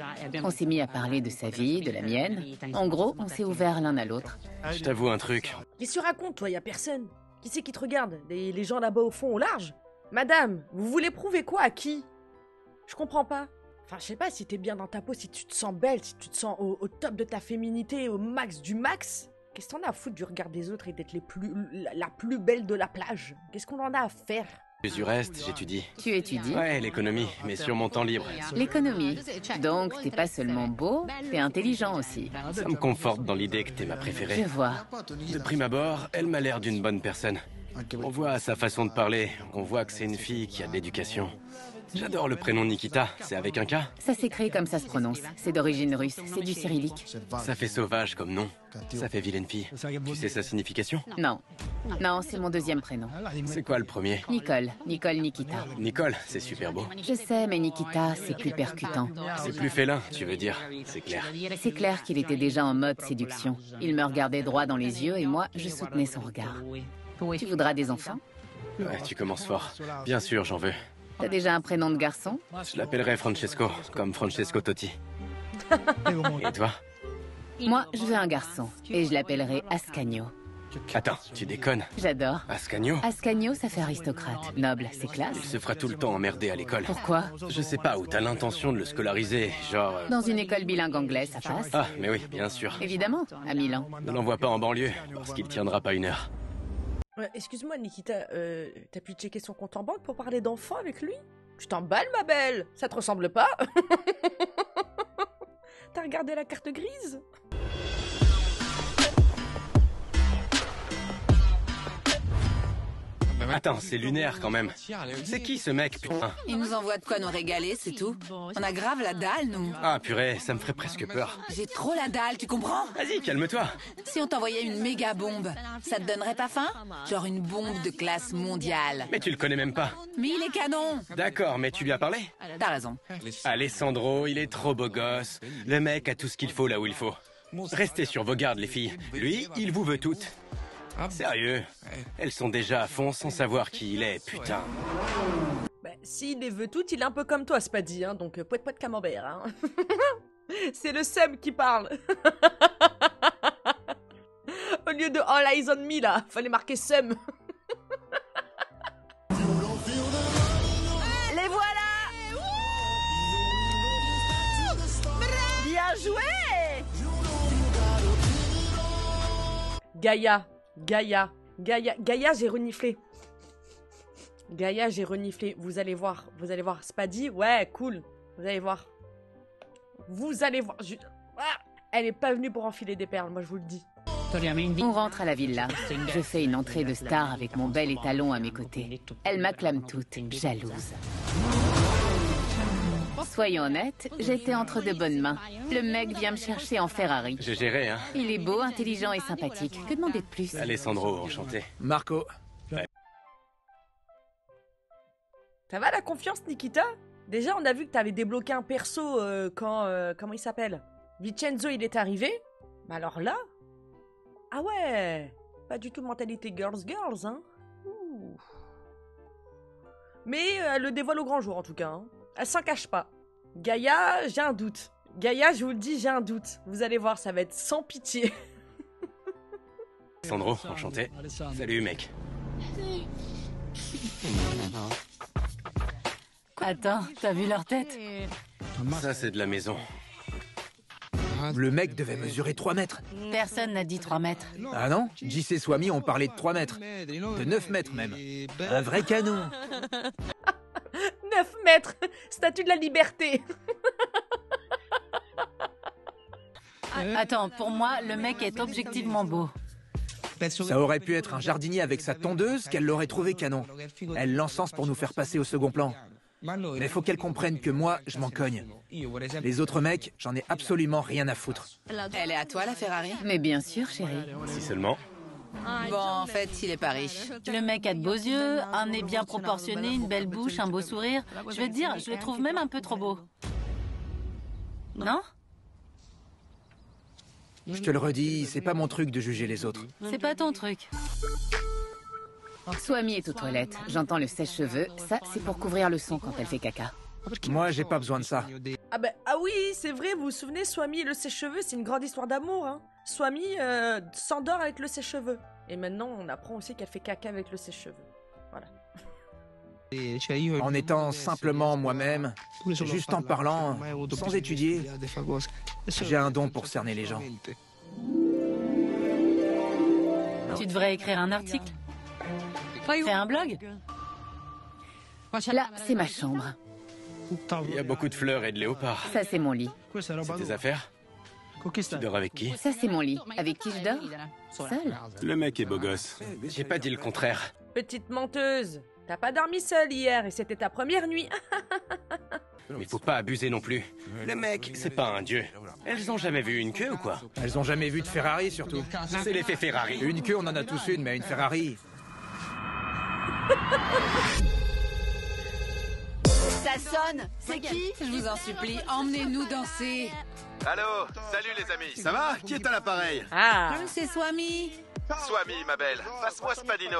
On s'est mis à parler de sa vie, de la mienne. En gros, on s'est ouvert l'un à l'autre. Je t'avoue un truc. Qu'est-ce que tu racontes, toi? Y a personne. Qui c'est qui te regarde? Les gens là-bas au fond, au large? Madame, vous voulez prouver quoi à qui? Je comprends pas. Enfin, je sais pas si t'es bien dans ta peau, si tu te sens belle, si tu te sens au top de ta féminité, au max du max. Qu'est-ce qu'on a à foutre du regard des autres et d'être la plus belle de la plage? Qu'est-ce qu'on en a à faire? Du reste, j'étudie. Tu étudies? Ouais, l'économie, mais sur mon temps libre. L'économie. Donc, t'es pas seulement beau, t'es intelligent aussi. Ça me conforte dans l'idée que t'es ma préférée. Je vois. De prime abord, elle m'a l'air d'une bonne personne. On voit sa façon de parler, on voit que c'est une fille qui a de l'éducation. J'adore le prénom Nikita, c'est avec un K? Ça s'écrit comme ça se prononce. C'est d'origine russe, c'est du cyrillique. Ça fait sauvage comme nom. Ça fait vilaine fille. Tu sais sa signification? Non. Non, c'est mon deuxième prénom. C'est quoi le premier? Nicole. Nicole Nikita. Nicole, c'est super beau. Je sais, mais Nikita, c'est plus percutant. C'est plus félin, tu veux dire, c'est clair. C'est clair qu'il était déjà en mode séduction. Il me regardait droit dans les yeux et moi, je soutenais son regard. Tu voudras des enfants? Ouais, tu commences fort. Bien sûr, j'en veux. T'as déjà un prénom de garçon? Je l'appellerai Francesco, comme Francesco Totti. Et toi? Moi, je veux un garçon. Et je l'appellerai Ascanio. Attends, tu déconnes? J'adore. Ascanio? Ascanio, ça fait aristocrate. Noble, c'est classe. Il se fera tout le temps emmerder à l'école. Pourquoi? Je sais pas, où t'as l'intention de le scolariser, genre... Dans une école bilingue anglaise, ça passe. Ah, mais oui, bien sûr. Évidemment, à Milan. Ne l'envoie pas en banlieue, parce qu'il tiendra pas 1 heure. Excuse-moi, Nikita, t'as pu checker son compte en banque pour parler d'enfants avec lui? Tu t'emballes, ma belle? Ça te ressemble pas? T'as regardé la carte grise? Attends, c'est lunaire quand même. C'est qui ce mec, putain? Il nous envoie de quoi nous régaler, c'est tout. On a grave la dalle, nous. Ah purée, ça me ferait presque peur. J'ai trop la dalle, tu comprends? Vas-y, calme-toi. Si on t'envoyait une méga bombe, ça te donnerait pas faim? Genre une bombe de classe mondiale. Mais tu le connais même pas. Mais il est canon. D'accord, mais tu lui as parlé? T'as raison. Alessandro, il est trop beau gosse. Le mec a tout ce qu'il faut là où il faut. Restez sur vos gardes, les filles. Lui, il vous veut toutes. Sérieux? Elles sont déjà à fond sans savoir qui il est, putain. Bah, s'il les veut toutes, il est un peu comme toi, Spaddy, hein, donc poète poète camembert, hein. C'est le seum qui parle. Au lieu de All Eyes on Me, là, fallait marquer seum. Les voilà! Bien joué! Gaïa, j'ai reniflé. Gaïa, j'ai reniflé. Vous allez voir. Spaddy, ouais, cool. Vous allez voir. Ah, elle est pas venue pour enfiler des perles, moi je vous le dis. On rentre à la villa. Je fais une entrée de star avec mon bel étalon à mes côtés. Elle m'acclame toute, jalouse. Soyons honnêtes, j'étais entre de bonnes mains. Le mec vient me chercher en Ferrari. J'ai géré, hein. Il est beau, intelligent et sympathique. Que demander de plus? Alessandro, enchanté. Marco. Ouais. Ça va la confiance, Nikita? Déjà, on a vu que t'avais débloqué un perso quand... comment il s'appelle? Vincenzo, il est arrivé. Mais alors là... Ah ouais, pas du tout mentalité girls, hein. Ouh. Mais elle le dévoile au grand jour, en tout cas. Hein. Elle s'en cache pas. Gaïa, j'ai un doute. Gaïa, je vous le dis, j'ai un doute. Vous allez voir, ça va être sans pitié. Sandro, enchanté. Salut, mec. Attends, t'as vu leur tête? Ça, c'est de la maison. Le mec devait mesurer 3 mètres. Personne n'a dit 3 mètres. Ah non? JC et Swami ont parlé de 3 mètres. De 9 mètres même. Un vrai canon. 9 mètres, statue de la liberté. Attends, pour moi, le mec est objectivement beau. Ça aurait pu être un jardinier avec sa tondeuse qu'elle l'aurait trouvé canon. Elle l'encense pour nous faire passer au second plan. Mais faut qu'elle comprenne que moi, je m'en cogne. Les autres mecs, j'en ai absolument rien à foutre. Elle est à toi, la Ferrari? Mais bien sûr, chérie. Si seulement. Bon, en fait, il est pas riche. Le mec a de beaux yeux, un nez bien proportionné, une belle bouche, un beau sourire. Je vais te dire, je le trouve même un peu trop beau. Non? Je te le redis, c'est pas mon truc de juger les autres. C'est pas ton truc. Swami est aux toilettes. J'entends le sèche-cheveux. Ça, c'est pour couvrir le son quand elle fait caca. Moi, j'ai pas besoin de ça. Ah oui, c'est vrai, vous vous souvenez, Swami et le sèche-cheveux, c'est une grande histoire d'amour, hein. Swami s'endort avec le sèche-cheveux. Et maintenant, on apprend aussi qu'elle fait caca avec le sèche-cheveux. Voilà. En étant simplement moi-même, juste en parlant, sans étudier, j'ai un don pour cerner les gens. Tu devrais écrire un article. Fais un blog. Là, c'est ma chambre. Il y a beaucoup de fleurs et de léopards. Ça, c'est mon lit. C'est tes affaires? Tu dors avec qui? Ça, c'est mon lit. Avec qui je dors? Seul. Le mec est beau gosse. J'ai pas dit le contraire. Petite menteuse, t'as pas dormi seule hier et c'était ta première nuit. Mais faut pas abuser non plus. Le mec, c'est pas un dieu. Elles ont jamais vu une queue ou quoi? Elles ont jamais vu de Ferrari, surtout. C'est l'effet Ferrari. Une queue, on en a tous une, mais une Ferrari... Ça sonne. C'est qui? Je vous en supplie, emmenez-nous danser. Allô, salut les amis. Ça va? Qui est à l'appareil? Ah, C'est Swami. Swami, ma belle. Passe-moi Spadino.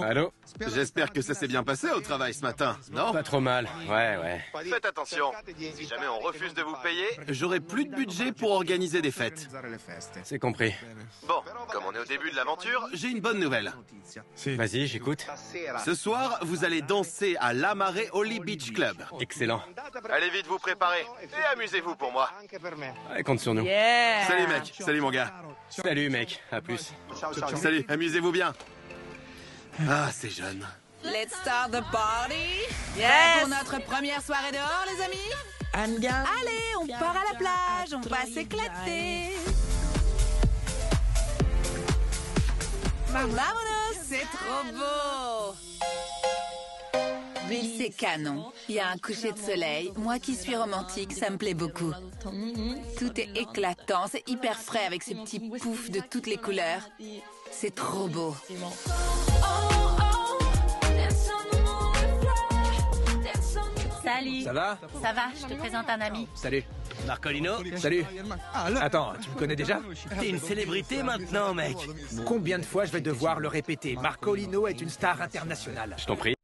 Allô? J'espère que ça s'est bien passé au travail ce matin, non? Pas trop mal. Ouais. Faites attention. Si jamais on refuse de vous payer, j'aurai plus de budget pour organiser des fêtes. C'est compris. Bon, comme on est au début de l'aventure, j'ai une bonne nouvelle. Vas-y, j'écoute. Ce soir, vous allez danser à l'Amare Holly Beach Club. Excellent. Allez vite vous préparer et amusez-vous pour moi. Ouais, compte sur nous. yeah. Salut mec, salut mon gars. Salut mec, à plus. Salut, amusez-vous bien. Ah, c'est jeune. Let's start the party. Yes. Pour notre première soirée dehors, les amis. Allez, on part à la plage, on va s'éclater. Vamonos, c'est trop beau. C'est canon. Il y a un coucher de soleil. Moi qui suis romantique, ça me plaît beaucoup. Tout est éclatant, c'est hyper frais avec ces petits poufs de toutes les couleurs. C'est trop beau. Salut. Ça va? Ça va, je te présente un ami. Salut. Marcolino? Salut. Attends, tu me connais déjà? T'es une célébrité maintenant, mec. Combien de fois je vais devoir le répéter? Marcolino est une star internationale. Je t'en prie.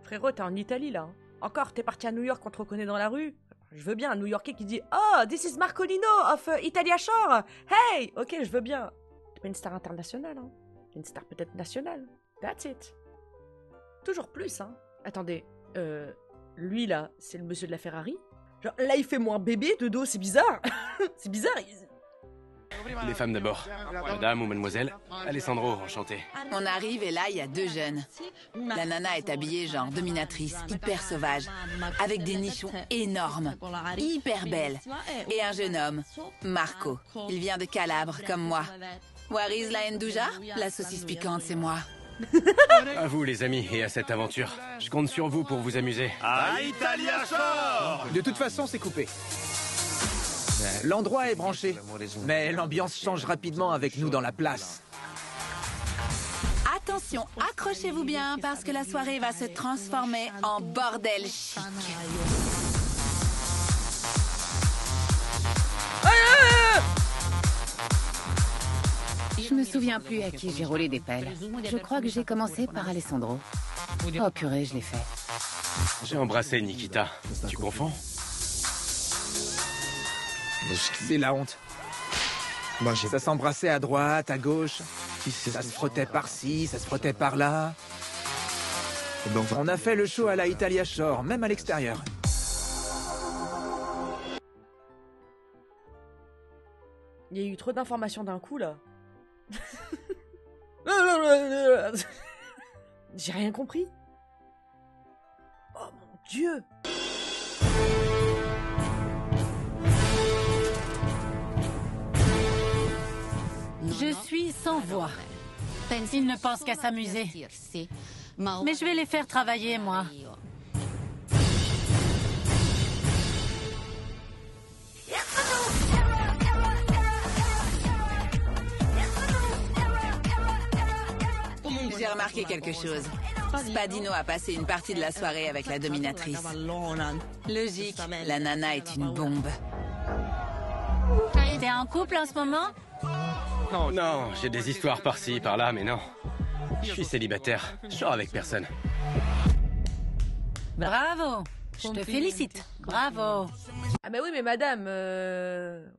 Frérot, t'es en Italie là. Encore, t'es parti à New York, on te reconnaît dans la rue. Je veux bien un New-Yorkais qui dit Oh, this is Marcolino of Italia Shore. Hey, ok, je veux bien. T'es pas une star internationale, hein. T'es une star peut-être nationale. That's it. Toujours plus, hein. Attendez, lui là, c'est le monsieur de la Ferrari. Genre là, il fait moins bébé de dos, c'est bizarre. C'est bizarre. Les femmes d'abord. Madame ou mademoiselle? Alessandro, enchanté. On arrive et là, il y a deux jeunes. La nana est habillée genre dominatrice, hyper sauvage, avec des nichons énormes, hyper belle. Et un jeune homme, Marco. Il vient de Calabre, comme moi. Where is la Nduja? La saucisse piquante, c'est moi. À vous les amis et à cette aventure. Je compte sur vous pour vous amuser. À Italia Shore. De toute façon, c'est coupé. L'endroit est branché, mais l'ambiance change rapidement avec nous dans la place. Attention, accrochez-vous bien parce que la soirée va se transformer en bordel chic. Je me souviens plus à qui j'ai roulé des pelles. Je crois que j'ai commencé par Alessandro. Oh purée, je l'ai fait. J'ai embrassé Nikita. Tu confonds? C'est la honte. Ça s'embrassait à droite, à gauche. Ça se frottait par-ci, ça se frottait par-là. On a fait le show à la Italia Shore, même à l'extérieur. Il y a eu trop d'informations d'un coup là. J'ai rien compris. Oh mon Dieu. sans voix. Ils ne pensent qu'à s'amuser. Mais je vais les faire travailler, moi. J'ai remarqué quelque chose. Spadino a passé une partie de la soirée avec la dominatrice. Logique, la nana est une bombe. T'es en couple en ce moment? Non, j'ai des histoires par-ci, par-là, mais non. Je suis célibataire, je sors avec personne. Bravo! Je te félicite. Bravo! Ah bah oui, mais madame,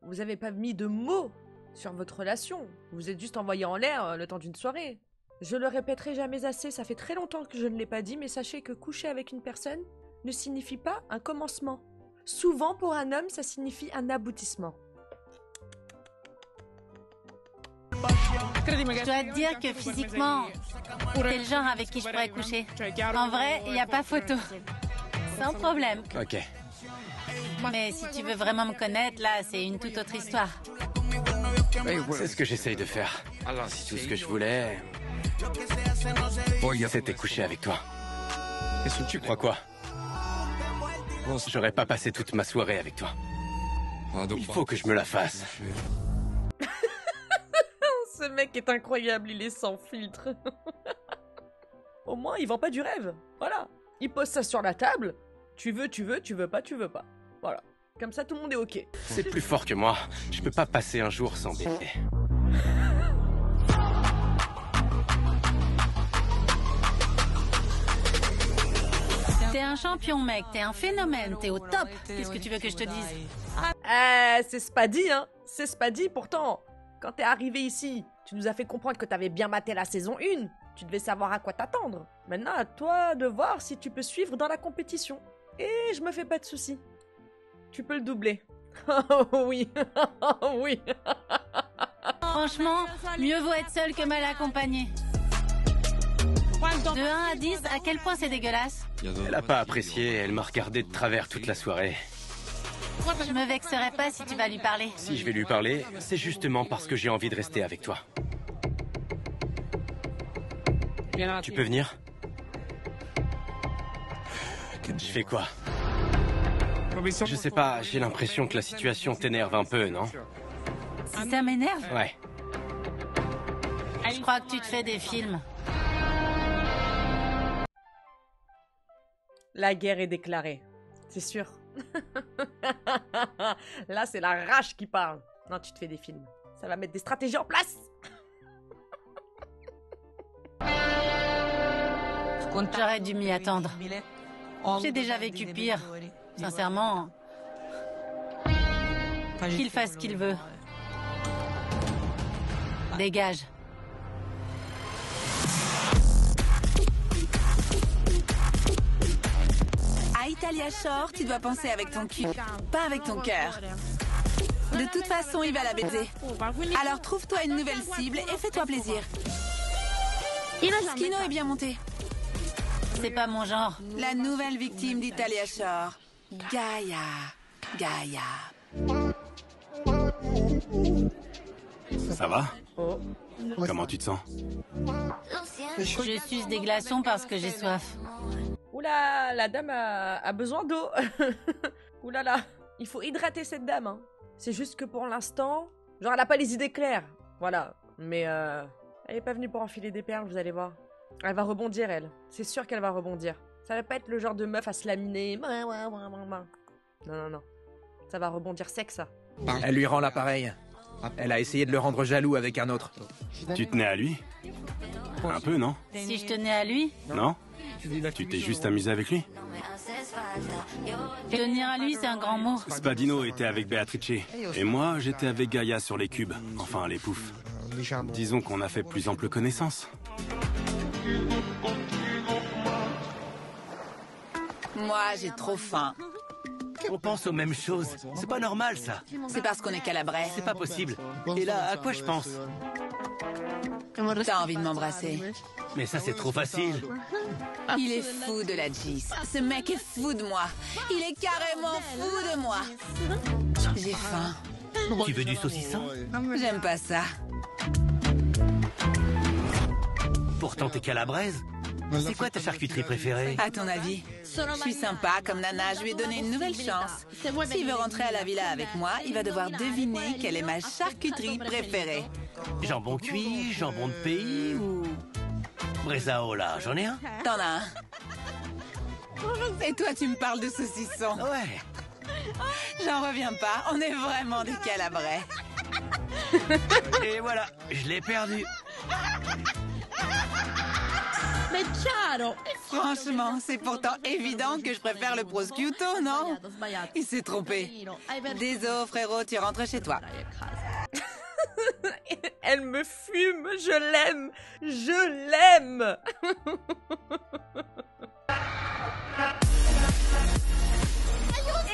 vous avez pas mis de mots sur votre relation. Vous êtes juste envoyé en l'air le temps d'une soirée. Je le répéterai jamais assez, ça fait très longtemps que je ne l'ai pas dit, mais sachez que coucher avec une personne ne signifie pas un commencement. Souvent, pour un homme, ça signifie un aboutissement. Je dois te dire que physiquement, t'es le genre avec qui je pourrais coucher. En vrai, il n'y a pas photo. Sans problème. Ok. Mais si tu veux vraiment me connaître, là, c'est une toute autre histoire. C'est ce que j'essaye de faire. Si tout ce que je voulais, c'était coucher avec toi. Tu crois quoi? J'aurais pas passé toute ma soirée avec toi. Il faut que je me la fasse. Ce mec est incroyable, il est sans filtre. Au moins, il vend pas du rêve. Voilà. Il pose ça sur la table. Tu veux, tu veux pas, tu veux pas. Voilà. Comme ça, tout le monde est ok. C'est plus fort que moi. Je peux pas passer un jour sans bébé. T'es un champion, mec. T'es un phénomène. T'es au top. Qu'est-ce que tu veux que je te dise? C'est Spadi, hein. C'est Spadi, pourtant. Quand t'es arrivé ici, tu nous as fait comprendre que t'avais bien maté la saison 1. Tu devais savoir à quoi t'attendre. Maintenant, à toi de voir si tu peux suivre dans la compétition. Et je me fais pas de soucis. Tu peux le doubler. Oh oui. Oh oui. Franchement, mieux vaut être seul que mal accompagné. De 1 à 10, à quel point c'est dégueulasse? Elle a pas apprécié, elle m'a regardé de travers toute la soirée. Je me vexerai pas si tu vas lui parler. Si je vais lui parler, c'est justement parce que j'ai envie de rester avec toi. Tu peux venir? Je fais quoi? Je sais pas, j'ai l'impression que la situation t'énerve un peu, non? Si ça m'énerve? Ouais. Je crois que tu te fais des films. La guerre est déclarée. C'est sûr. Là, c'est la rage qui parle. Non, tu te fais des films. Ça va mettre des stratégies en place. J'aurais dû m'y attendre. J'ai déjà vécu pire. Sincèrement, qu'il fasse ce qu'il veut. Dégage. À Italia Shore, tu dois penser avec ton cul, pas avec ton cœur. De toute façon, il va la baiser. Alors trouve-toi une nouvelle cible et fais-toi plaisir. Skino est bien monté. C'est pas mon genre. La nouvelle victime d'Italia Shore. Gaia. Ça va? Oh. Comment tu te sens? Je suce des glaçons parce que j'ai soif. Oula, la dame a besoin d'eau. Oula là, il faut hydrater cette dame. Hein. C'est juste que pour l'instant, genre elle a pas les idées claires. Voilà, mais elle est pas venue pour enfiler des perles, vous allez voir. Elle va rebondir, elle. C'est sûr qu'elle va rebondir. Ça va pas être le genre de meuf à se laminer. Non. Ça va rebondir sec, ça. Elle lui rend l'appareil. Elle a essayé de le rendre jaloux avec un autre. Tu tenais à lui? Un peu, non? Si je tenais à lui? Non? Tu t'es juste amusé avec lui? Tenir à lui, c'est un grand mot. Spadino était avec Beatrice. Et moi, j'étais avec Gaia sur les cubes. Enfin, les poufs. Disons qu'on a fait plus ample connaissance. Moi, j'ai trop faim. On pense aux mêmes choses. C'est pas normal, ça. C'est parce qu'on est calabrais. C'est pas possible. Et là, à quoi je pense? T'as envie de m'embrasser? Mais ça, c'est trop facile. Il est fou de la Gis. Ce mec est fou de moi. Il est carrément fou de moi. J'ai faim. Tu veux du saucisson? J'aime pas ça. Pourtant, t'es calabraise. C'est quoi ta charcuterie préférée? À ton avis? Je suis sympa comme Nana, je lui ai donné une nouvelle chance. S'il veut rentrer à la villa avec moi, il va devoir deviner quelle est ma charcuterie préférée. Jambon cuit, jambon de pays ou... Bresaola, j'en ai un. T'en as un. Et toi, tu me parles de saucisson? Ouais. J'en reviens pas, on est vraiment des calabrais. Et voilà, je l'ai perdu. Mais Chiaro! Franchement, c'est pourtant évident que je préfère le prosciutto, non? Il s'est trompé. Désolé, frérot, tu rentres chez toi. Elle me fume, je l'aime. Je l'aime.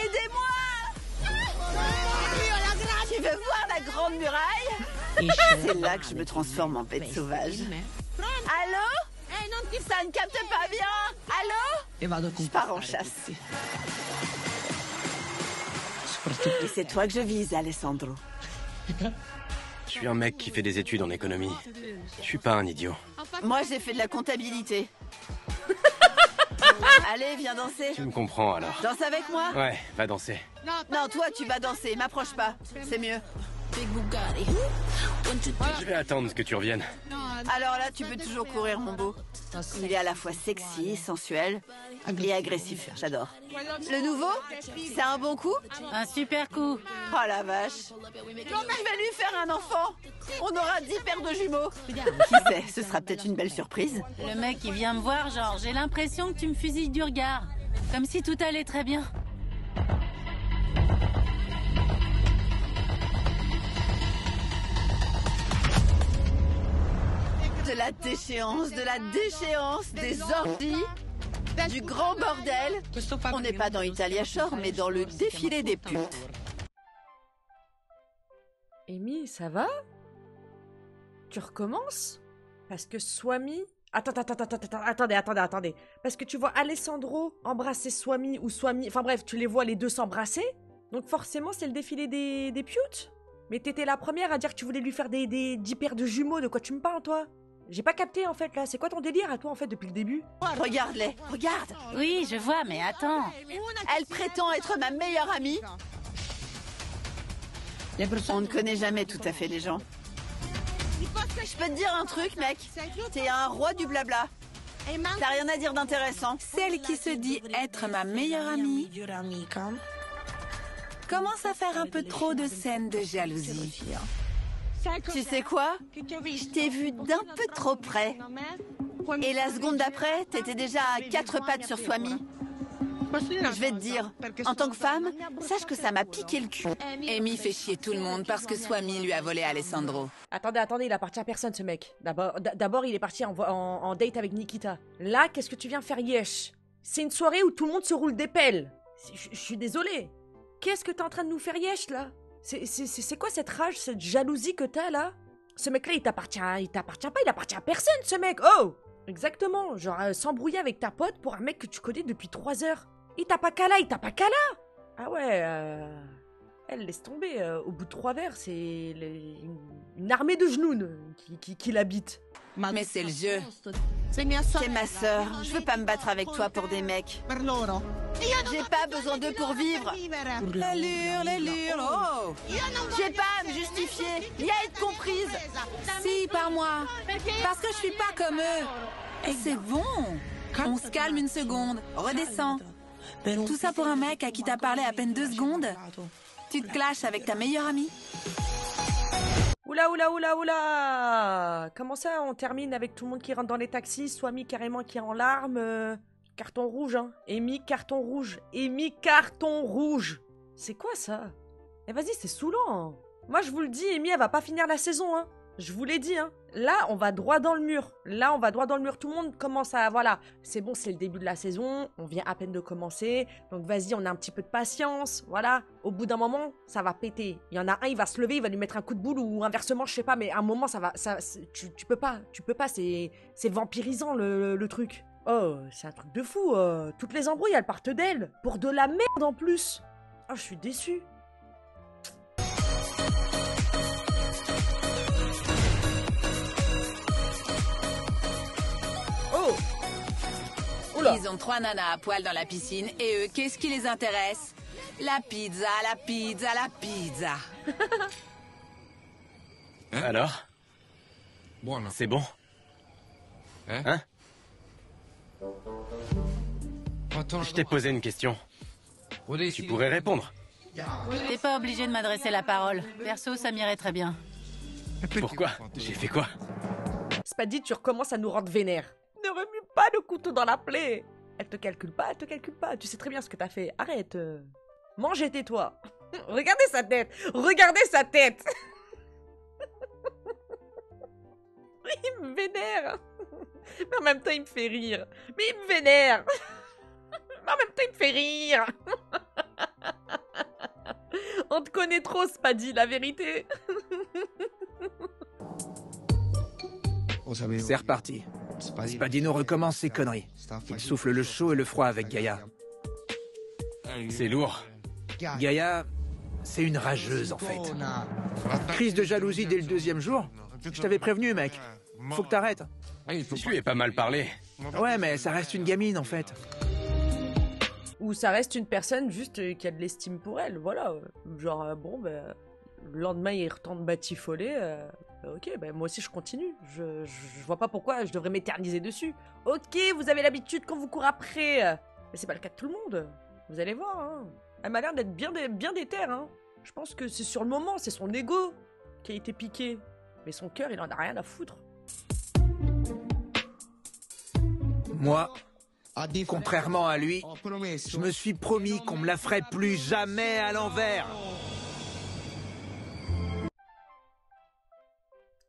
Aidez-moi! Tu veux voir la grande muraille? C'est là que je me transforme en bête sauvage. Allô? Ça ne capte pas bien. Allô? Je pars en chasse. Et c'est toi que je vise, Alessandro. Je suis un mec qui fait des études en économie. Je suis pas un idiot. Moi, j'ai fait de la comptabilité. Allez, viens danser. Tu me comprends alors? Danse avec moi? Ouais, va danser. Non, toi, tu vas danser. M'approche pas. C'est mieux. Je vais attendre que tu reviennes. Alors là, tu peux toujours courir, mon beau. Il est à la fois sexy, sensuel et agressif. J'adore. Le nouveau? C'est un bon coup? Un super coup. Oh la vache. Je vais lui faire un enfant. On aura 10 paires de jumeaux. Qui sait, ce sera peut-être une belle surprise. Le mec, il vient me voir, genre, j'ai l'impression que tu me fusilles du regard. Comme si tout allait très bien. De la déchéance, des orgies, du grand bordel. On n'est pas dans Italia Shore, mais dans le défilé des putes. Amy, ça va? Tu recommences? Parce que Swami... Attendez. Parce que tu vois Alessandro embrasser Swami ou Swami... Enfin bref, tu les vois les deux s'embrasser. Donc forcément, c'est le défilé des putes. Mais t'étais la première à dire que tu voulais lui faire des 10 paires de jumeaux. De quoi tu me parles, toi? J'ai pas capté, en fait, là. C'est quoi ton délire, à toi, en fait, depuis le début? Regarde-les, regarde. Oui, je vois, mais attends. Elle prétend être ma meilleure amie. On ne connaît jamais tout à fait les gens. Je peux te dire un truc, mec. T'es un roi du blabla. T'as rien à dire d'intéressant. Celle qui se dit être ma meilleure amie commence à faire un peu trop de scènes de jalousie. Tu sais quoi? Je t'ai vu d'un peu trop près. Et la seconde d'après, t'étais déjà à 4 pattes sur Swami. Je vais te dire, en tant que femme, sache que ça m'a piqué le cul. Amy fait chier tout le monde parce que Swami lui a volé Alessandro. Attendez, il appartient à personne, ce mec. D'abord, il est parti en date avec Nikita. Là, qu'est-ce que tu viens faire, Yesh? C'est une soirée où tout le monde se roule des pelles. Je suis désolée. Qu'est-ce que t'es en train de nous faire, Yesh, là? C'est quoi cette rage, cette jalousie que t'as, là? Ce mec-là, il t'appartient pas, il appartient à personne, ce mec. Oh! Exactement, genre s'embrouiller avec ta pote pour un mec que tu connais depuis 3 heures. Il t'a pas qu'à là. Ah ouais, elle laisse tomber. Au bout de 3 verres, c'est une armée de genoux qui l'habite. Mais c'est le jeu. C'est ma sœur. Je veux pas me battre avec toi pour des mecs. J'ai pas besoin d'eux pour vivre. L'allure, oh! J'ai pas à me justifier, ni à être comprise. Si, par moi. Parce que je suis pas comme eux. Et c'est bon. On se calme une seconde. Redescends. Tout ça pour un mec à qui t'as parlé à peine 2 secondes? Tu te clashes avec ta meilleure amie? Oula! Comment ça, on termine avec tout le monde qui rentre dans les taxis, Swami carrément qui est en larmes, carton rouge, hein. Amy, carton rouge. C'est quoi ça? Eh vas-y, c'est saoulant, hein. Moi, je vous le dis, Amy, elle va pas finir la saison, hein. Je vous l'ai dit, hein. Là, on va droit dans le mur. Tout le monde commence à... Voilà. C'est bon, c'est le début de la saison. On vient à peine de commencer. Donc, vas-y, on a un petit peu de patience. Voilà. Au bout d'un moment, ça va péter. Il y en a un, il va se lever, il va lui mettre un coup de boule ou inversement, je sais pas. Mais à un moment, ça va... Tu peux pas. C'est vampirisant, le truc. Oh, c'est un truc de fou. Toutes les embrouilles, elles partent d'elle. Pour de la merde, en plus. Oh, je suis déçue. Ils ont 3 nanas à poil dans la piscine et eux, qu'est-ce qui les intéresse? La pizza, la pizza, la pizza. Alors? C'est bon? Hein? Je t'ai posé une question. Tu pourrais répondre. T'es pas obligé de m'adresser la parole. Perso, ça m'irait très bien. Pourquoi? J'ai fait quoi? Spady, tu recommences à nous rendre vénère. Ne remue pas le couteau dans la plaie. Elle te calcule pas, elle te calcule pas. Tu sais très bien ce que t'as fait. Arrête. Mange et tais-toi. Regardez sa tête. Regardez sa tête. Il me vénère. Mais en même temps, il me fait rire. Mais il me vénère. Mais en même temps, il me fait rire. On te connaît trop, Spady, la vérité. C'est reparti. Spadino recommence ses conneries. Il souffle le chaud et le froid avec Gaïa. C'est lourd. Gaïa, c'est une rageuse en fait. Crise de jalousie dès le 2e jour. Je t'avais prévenu, mec. Faut que t'arrêtes. Je lui ai pas mal parlé. Ouais, mais ça reste une gamine en fait. Ou ça reste une personne juste qui a de l'estime pour elle, voilà. Genre, bon, ben, le lendemain, il retourne batifoler. Ok, ben moi aussi, je continue. Je vois pas pourquoi je devrais m'éterniser dessus. Ok, vous avez l'habitude quand vous courez après. Mais c'est pas le cas de tout le monde. Vous allez voir, hein. Elle m'a l'air d'être bien déter, hein. Je pense que c'est sur le moment, c'est son ego qui a été piqué. Mais son cœur, il en a rien à foutre. Moi, contrairement à lui, je me suis promis qu'on me la ferait plus jamais à l'envers.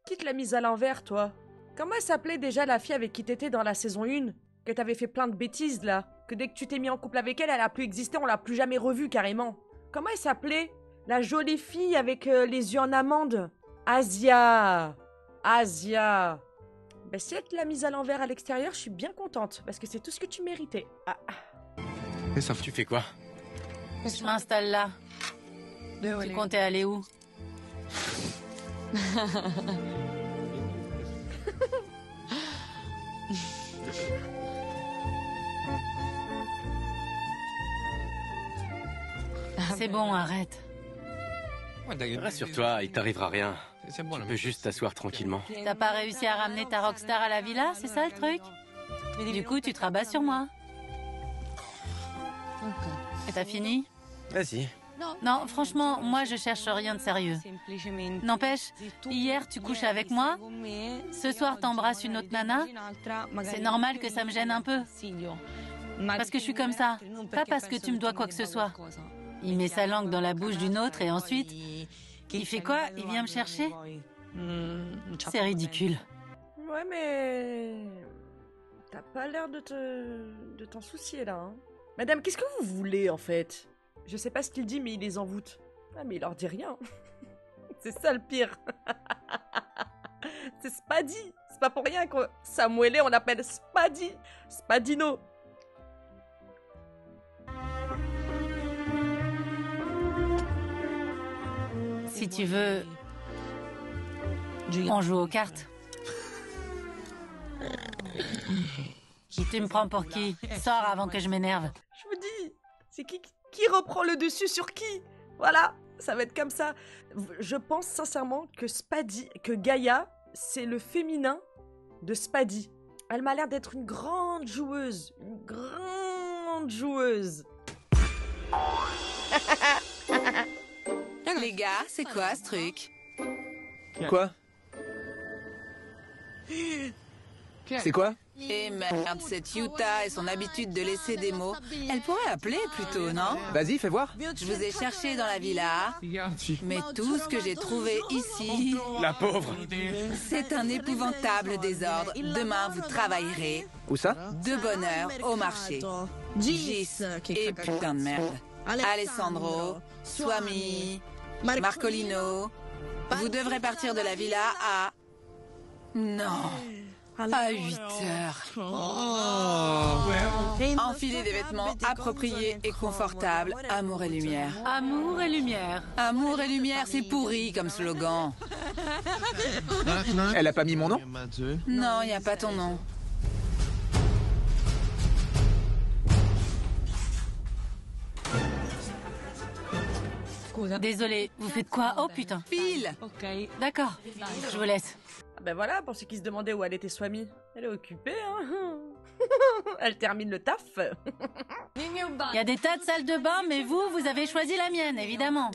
Qui te l'a mise à l'envers, toi? Comment elle s'appelait déjà la fille avec qui t'étais dans la saison 1? Que t'avais fait plein de bêtises, là? Que dès que tu t'es mis en couple avec elle, elle a plus existé, on l'a plus jamais revue, carrément. Comment elle s'appelait? La jolie fille avec les yeux en amande? Asia. Asia. Ben, si elle te l'a mise à l'envers à l'extérieur, je suis bien contente, parce que c'est tout ce que tu méritais. Ah. Et ça, tu fais quoi? Je m'installe là. Tu comptais aller où? C'est bon, arrête. Rassure-toi, il t'arrivera rien. Tu peux juste t'asseoir tranquillement. T'as pas réussi à ramener ta rockstar à la villa, c'est ça le truc? Du coup, tu te rabats sur moi. Et t'as fini? Vas-y. Non, franchement, moi je cherche rien de sérieux. N'empêche, hier tu couches avec moi, ce soir t'embrasses une autre nana. C'est normal que ça me gêne un peu. Parce que je suis comme ça, pas parce que tu me dois quoi que ce soit. Il met sa langue dans la bouche d'une autre et ensuite, il fait quoi? Il vient me chercher? C'est ridicule. Ouais, mais... T'as pas l'air de t'en soucier, là, hein. Madame, qu'est-ce que vous voulez, en fait? Je sais pas ce qu'il dit, mais il les envoûte. Ah, mais il leur dit rien. C'est ça, le pire. C'est Spady. C'est pas pour rien que Samuele, on l'appelle Spady. Spadino. Si tu veux, on joue aux cartes. Tu me prends pour qui? Sors avant que je m'énerve. Je vous dis, c'est qui reprend le dessus sur qui? Voilà, ça va être comme ça. Je pense sincèrement que Gaïa, c'est le féminin de Spady. Elle m'a l'air d'être une grande joueuse. Une grande joueuse. Les gars, c'est quoi ce truc? Quoi? C'est quoi? Eh merde, cette Yuta et son habitude de laisser des mots. Elle pourrait appeler plutôt, non? Vas-y, fais voir. Je vous ai cherché dans la villa, mais tout ce que j'ai trouvé ici... La pauvre! C'est un épouvantable désordre. Demain, vous travaillerez... Où ça? De bonne heure, au marché. Gis et putain de merde. Alessandro, Swami, Marcolino... Vous devrez partir de la villa à... Non... À 8 heures. Enfilez des vêtements appropriés et confortables. Amour et lumière. Amour et lumière. Amour et lumière, c'est pourri comme slogan. Elle a pas mis mon nom? Non, il n'y a pas ton nom. Désolée, vous faites quoi? Oh putain. Pile. D'accord, je vous laisse. Ah ben voilà, pour ceux qui se demandaient où elle était Swami. Elle est occupée, hein. Elle termine le taf. Il y a des tas de salles de bain, mais vous avez choisi la mienne, évidemment.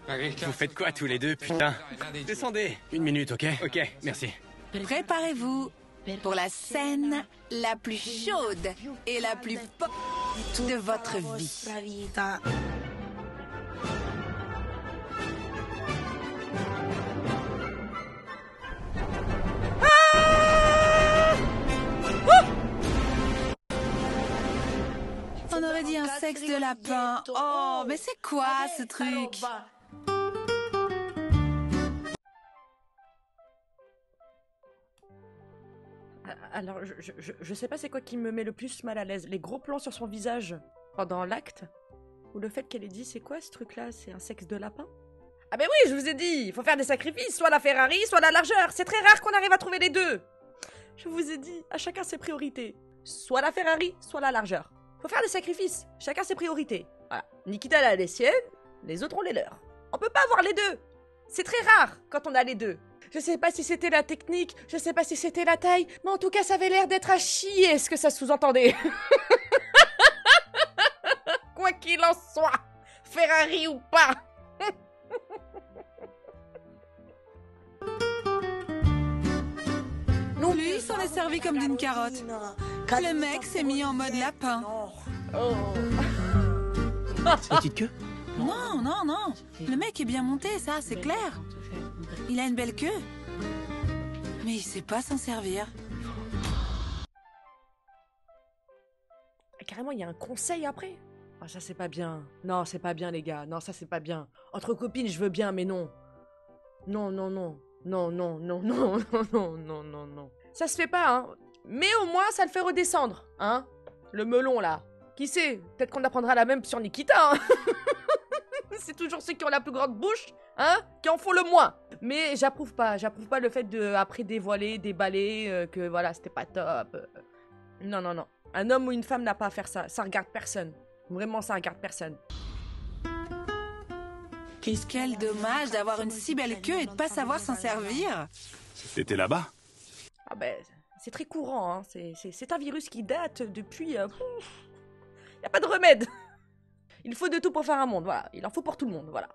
Vous faites quoi tous les deux, putain? Descendez. 1 minute, ok? Ok, merci. Préparez-vous pour la scène la plus chaude et la plus pop de votre vie. On aurait dit un sexe de lapin. Oh, mais c'est quoi ce truc? Alors, je sais pas c'est quoi qui me met le plus mal à l'aise. Les gros plans sur son visage pendant l'acte, ou le fait qu'elle ait dit c'est quoi ce truc-là? C'est un sexe de lapin? Ah ben oui, je vous ai dit, il faut faire des sacrifices, soit la Ferrari, soit la largeur. C'est très rare qu'on arrive à trouver les deux. Je vous ai dit, à chacun ses priorités. Soit la Ferrari, soit la largeur. Faut faire des sacrifices, chacun ses priorités. Voilà, Nikita elle a les siennes, les autres ont les leurs. On peut pas avoir les deux. C'est très rare quand on a les deux. Je sais pas si c'était la technique, je sais pas si c'était la taille, mais en tout cas ça avait l'air d'être à chier ce que ça sous-entendait. Quoi qu'il en soit, Ferrari ou pas. Lui, il s'en est servi comme d'une carotte. Le mec s'est mis en mode lapin. Petite queue? Non, non, non. Le mec est bien monté, ça, c'est clair. Il a une belle queue. Mais il sait pas s'en servir. Carrément, il y a un conseil après. Ah, ça c'est pas bien. Non, c'est pas bien les gars. Non, ça c'est pas bien. Entre copines, je veux bien, mais non. Non, non, non. Non, non, non, non, non, non, non, non, non. Ça se fait pas, hein. Mais au moins, ça le fait redescendre, hein. Le melon, là. Qui sait? Peut-être qu'on apprendra la même sur Nikita, hein. C'est toujours ceux qui ont la plus grande bouche, hein, qui en font le moins. Mais j'approuve pas le fait de, après, dévoiler, déballer, que voilà, c'était pas top. Non, non, non. Un homme ou une femme n'a pas à faire ça. Ça regarde personne. Vraiment, ça regarde personne. Quel dommage d'avoir une si belle queue et de pas savoir s'en servir. T'étais là-bas? Ah ben, c'est très courant, hein. C'est un virus qui date depuis... Y a pas de remède. Il faut de tout pour faire un monde, voilà. Il en faut pour tout le monde, voilà.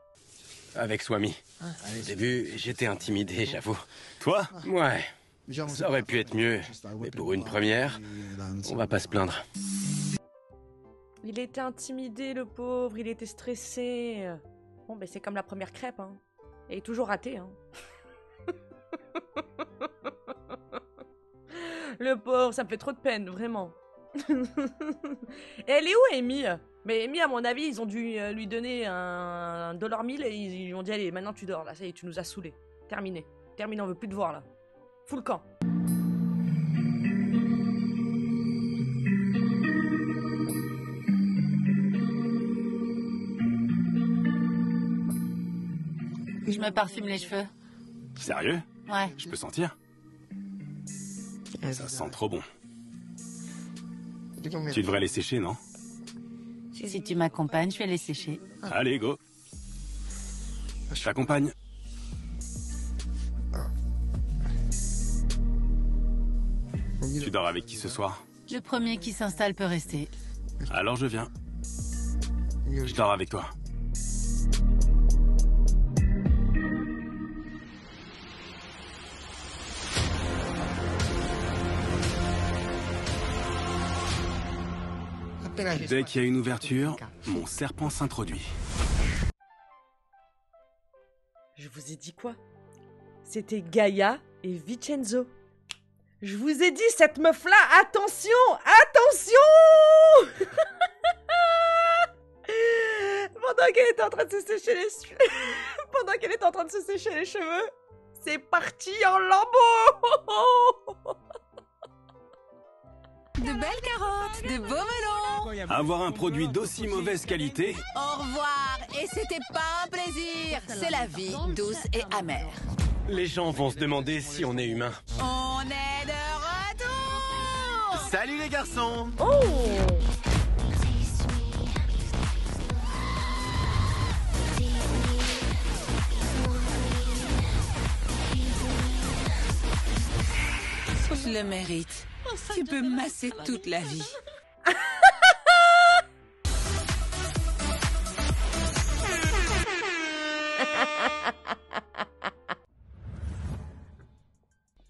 Avec Swami. Au début, j'étais intimidé, j'avoue. Toi? Ouais. Ça aurait pu être mieux, mais pour une première, on va pas se plaindre. Il était intimidé, le pauvre, il était stressé. Bon, ben c'est comme la première crêpe, hein. Elle est toujours ratée, hein. Le pauvre, ça me fait trop de peine, vraiment. Et elle est où, Amy? Mais Amy, à mon avis, ils ont dû lui donner un $1000 et ils lui ont dit, allez, maintenant tu dors, là, ça y est, tu nous as saoulés. Terminé. Terminé, on veut plus te voir, là. Fous le camp. Je me parfume les cheveux. Sérieux? Ouais. Je peux sentir? Ça sent trop bon. Tu devrais les sécher, non? Si tu m'accompagnes, je vais les sécher. Allez, go. Je t'accompagne. Tu dors avec qui ce soir? Le premier qui s'installe peut rester. Alors je viens. Je dors avec toi. Dès qu'il y a une ouverture, mon serpent s'introduit. Je vous ai dit quoi? C'était Gaia et Vincenzo. Je vous ai dit, cette meuf-là, attention! Attention! Pendant qu'elle était en train de se sécher les cheveux... Pendant qu'elle était en train de se sécher les cheveux, c'est parti en lambeaux! De belles carottes, de beaux melons. Avoir un produit d'aussi mauvaise qualité. Au revoir. Et c'était pas un plaisir. C'est la vie, douce et amère. Les gens vont se demander si on est humain. On est de retour. Salut les garçons. Oh! le mérite. Tu peux me masser toute la vie.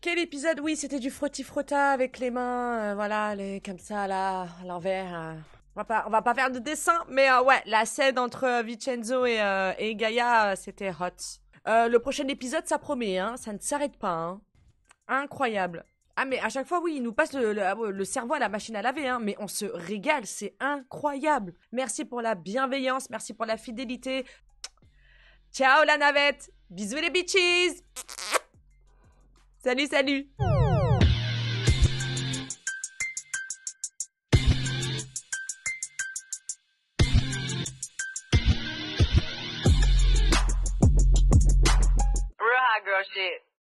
Quel épisode? Oui, c'était du frotti-frotta avec les mains, voilà, comme ça, là, à l'envers. On va pas faire de dessin, mais ouais, la scène entre Vincenzo et Gaïa, c'était hot. Le prochain épisode, ça promet, hein, ça ne s'arrête pas, hein. Incroyable. Ah, mais à chaque fois, oui, il nous passe le cerveau à la machine à laver, hein, mais on se régale, c'est incroyable. Merci pour la bienveillance, merci pour la fidélité. Ciao la navette, bisous les bitches. Salut, salut. Real hot girl shit.